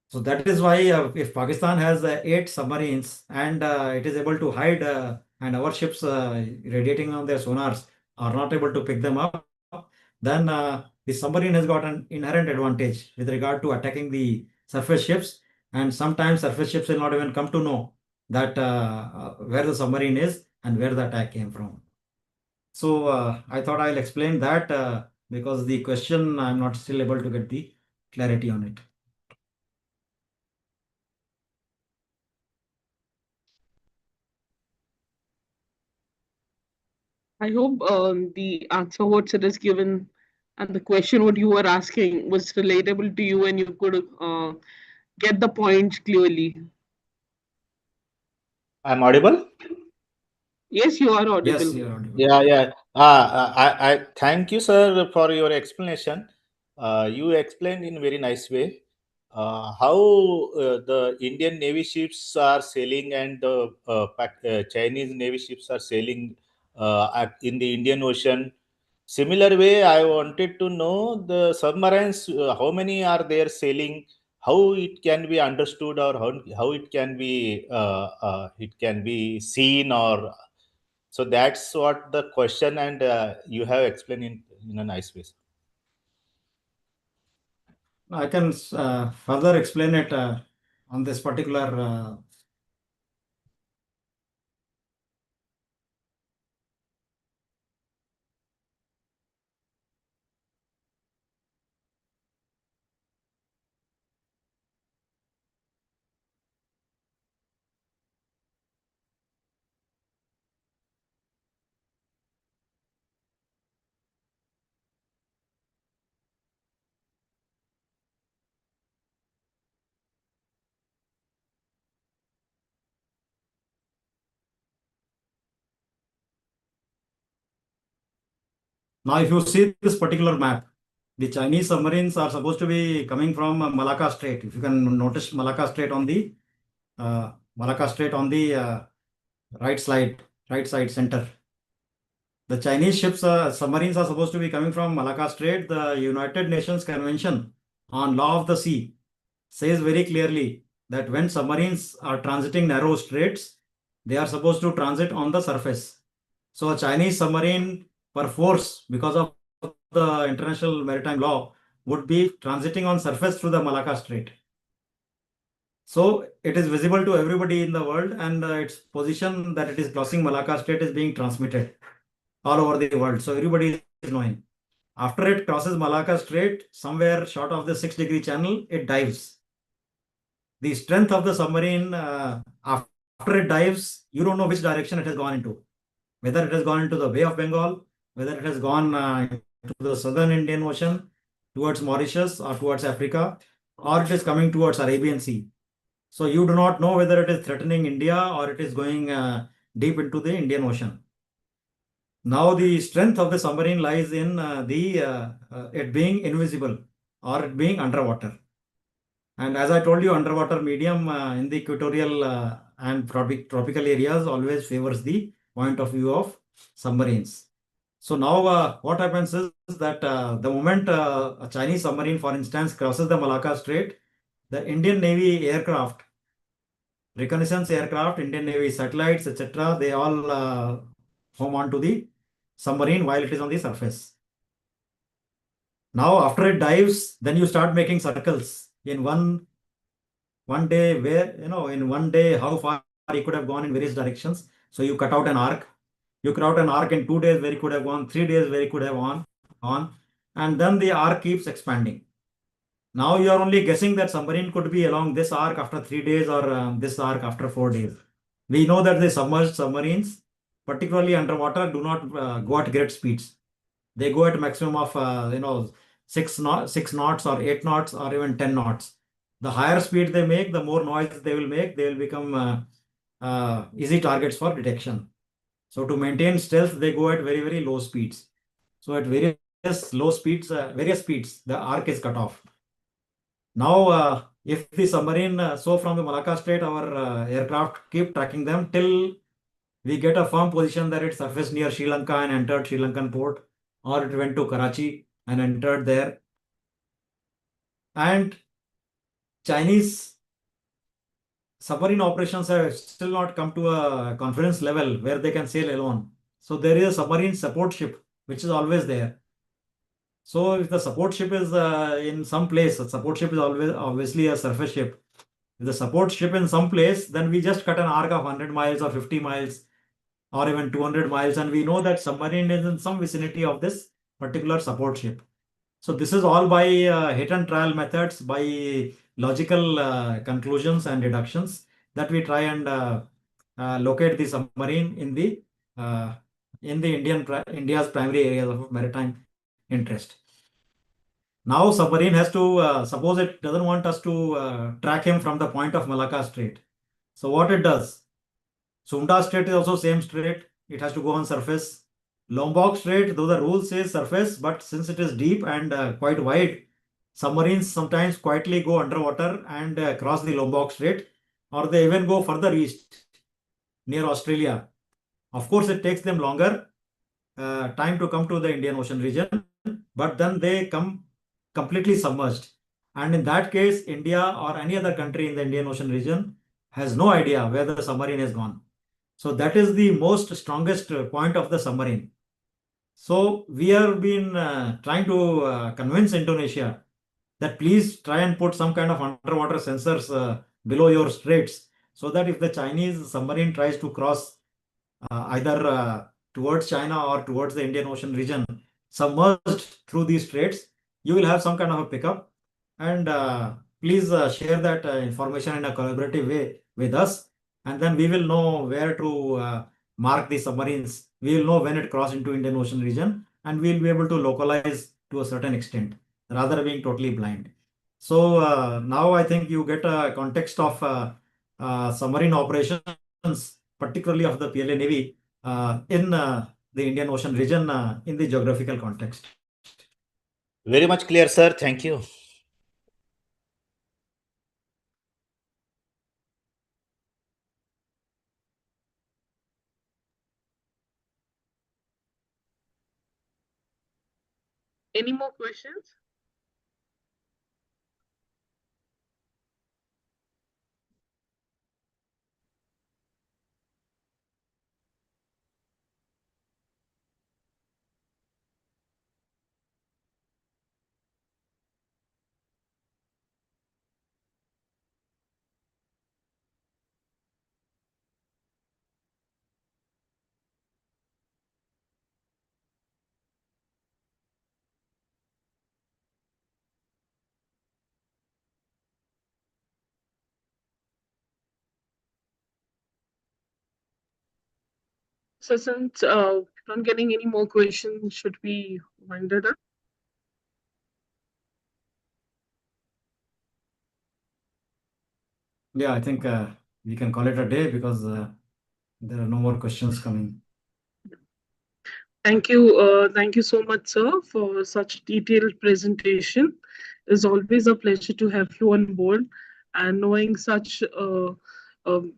So that is why if Pakistan has 8 submarines and it is able to hide and our ships radiating on their sonars are not able to pick them up, then the submarine has got an inherent advantage with regard to attacking the surface ships. And sometimes surface ships will not even come to know that where the submarine is and where the attack came from. So I thought I'll explain that because the question I'm not still able to get the clarity on it. I hope the answer what it is given and the question what you were asking was relatable to you and you could get the point clearly. I'm audible? Yes, you are Yes, audible. you're audible. Yeah, yeah. I thank you, sir, for your explanation. You explained in very nice way how the Indian Navy ships are sailing and the Chinese Navy ships are sailing in the Indian Ocean. Similar way, I wanted to know the submarines. How many are there sailing? How it can be understood, or how it can be seen, or so that's what the question, and you have explained in a nice way. I can further explain it on this particular. Now, if you see this particular map, the Chinese submarines are supposed to be coming from Malacca Strait. If you can notice Malacca Strait on the right side center. The Chinese ships, submarines are supposed to be coming from Malacca Strait. The United Nations Convention on Law of the Sea says very clearly that when submarines are transiting narrow straits, they are supposed to transit on the surface. So a Chinese submarine per force, because of the international maritime law, would be transiting on surface through the Malacca Strait. So it is visible to everybody in the world, and its position that it is crossing Malacca Strait is being transmitted all over the world. So everybody is knowing. After it crosses Malacca Strait, somewhere short of the 6-degree channel, it dives. The strength of the submarine, after it dives, you don't know which direction it has gone into. Whether it has gone into the Bay of Bengal, whether it has gone into the southern Indian Ocean, towards Mauritius or towards Africa, or it is coming towards Arabian Sea. So you do not know whether it is threatening India or it is going deep into the Indian Ocean. Now the strength of the submarine lies in it being invisible or it being underwater. And as I told you, underwater medium in the equatorial and tropical areas always favors the point of view of submarines. So now what happens is that the moment a Chinese submarine, for instance, crosses the Malacca Strait, the Indian Navy aircraft, reconnaissance aircraft, Indian Navy satellites, etc., they all home onto the submarine while it is on the surface. Now, after it dives, then you start making circles in one day where, in one day, how far he could have gone in various directions. So you cut out an arc. You cut out an arc in 2 days where he could have gone, 3 days where he could have gone, and then the arc keeps expanding. Now you are only guessing that submarine could be along this arc after 3 days or this arc after 4 days. We know that the submerged submarines, particularly underwater, do not go at great speeds. They go at maximum of 6 knots or 8 knots or even 10 knots. The higher speed they make, the more noise they will make. They will become easy targets for detection. So to maintain stealth, they go at very, very low speeds. So at various speeds, the arc is cut off. Now, if the submarine, so from the Malacca Strait, our aircraft keep tracking them till we get a firm position that it surfaced near Sri Lanka and entered Sri Lankan port, or it went to Karachi and entered there. And Chinese submarine operations have still not come to a confidence level where they can sail alone. So there is a submarine support ship which is always there. So if the support ship is in some place, a support ship is always obviously a surface ship. If the support ship in some place, then we just cut an arc of 100 miles or 50 miles or even 200 miles, and we know that submarine is in some vicinity of this particular support ship. So this is all by hit and trial methods, by logical conclusions and deductions that we try and locate the submarine in the India's primary areas of maritime interest. Now submarine has to, suppose it doesn't want us to track him from the point of Malacca Strait. So what it does, Sunda Strait is also same strait, it has to go on surface. Lombok Strait, though the rule says surface, but since it is deep and quite wide, submarines sometimes quietly go underwater and cross the Lombok Strait, or they even go further east near Australia. Of course, it takes them longer time to come to the Indian Ocean region, but then they come completely submerged. And in that case, India or any other country in the Indian Ocean region has no idea where the submarine has gone. So that is the most strongest point of the submarine. So we have been trying to convince Indonesia that please try and put some kind of underwater sensors below your straits, so that if the Chinese submarine tries to cross either towards China or towards the Indian Ocean region, submerged through these straits, you will have some kind of a pickup. And please share that information in a collaborative way with us, and then we will know where to mark the submarines. We will know when it crossed into Indian Ocean region, and we will be able to localize to a certain extent rather than being totally blind. So now I think you get a context of submarine operations, particularly of the PLA Navy, in the Indian Ocean region in the geographical context. Very much clear, sir. Thank you. Any more questions? So since not getting any more questions, should we wind it up? Yeah, I think we can call it a day because there are no more questions coming. Thank you so much, sir, for such detailed presentation. It's always a pleasure to have you on board, and knowing such um,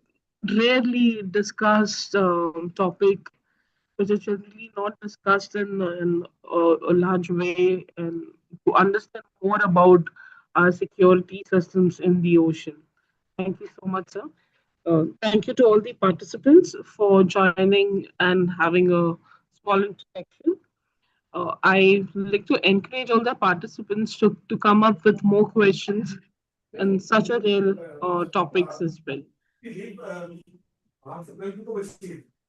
rarely discussed topic, which is generally not discussed in a large way, and to understand more about our security systems in the ocean. Thank you so much, sir. Thank you to all the participants for joining and having a small introduction. I like to encourage all the participants to come up with more questions and such a real topics as well.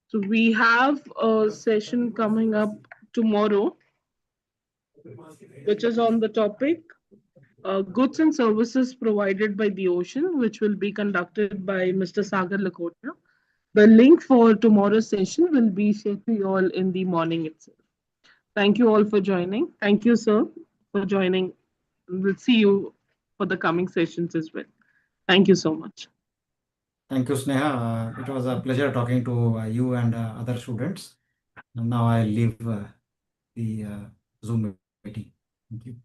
So we have a session coming up tomorrow, which is on the topic goods and services provided by the ocean, which will be conducted by Mr. Sagar Lakota. The link for tomorrow's session will be shared to you all in the morning itself. Thank you all for joining. Thank you, sir, for joining. We'll see you for the coming sessions as well. Thank you so much. Thank you, Sneha. It was a pleasure talking to you and other students. And now I'll leave the Zoom meeting. Thank you.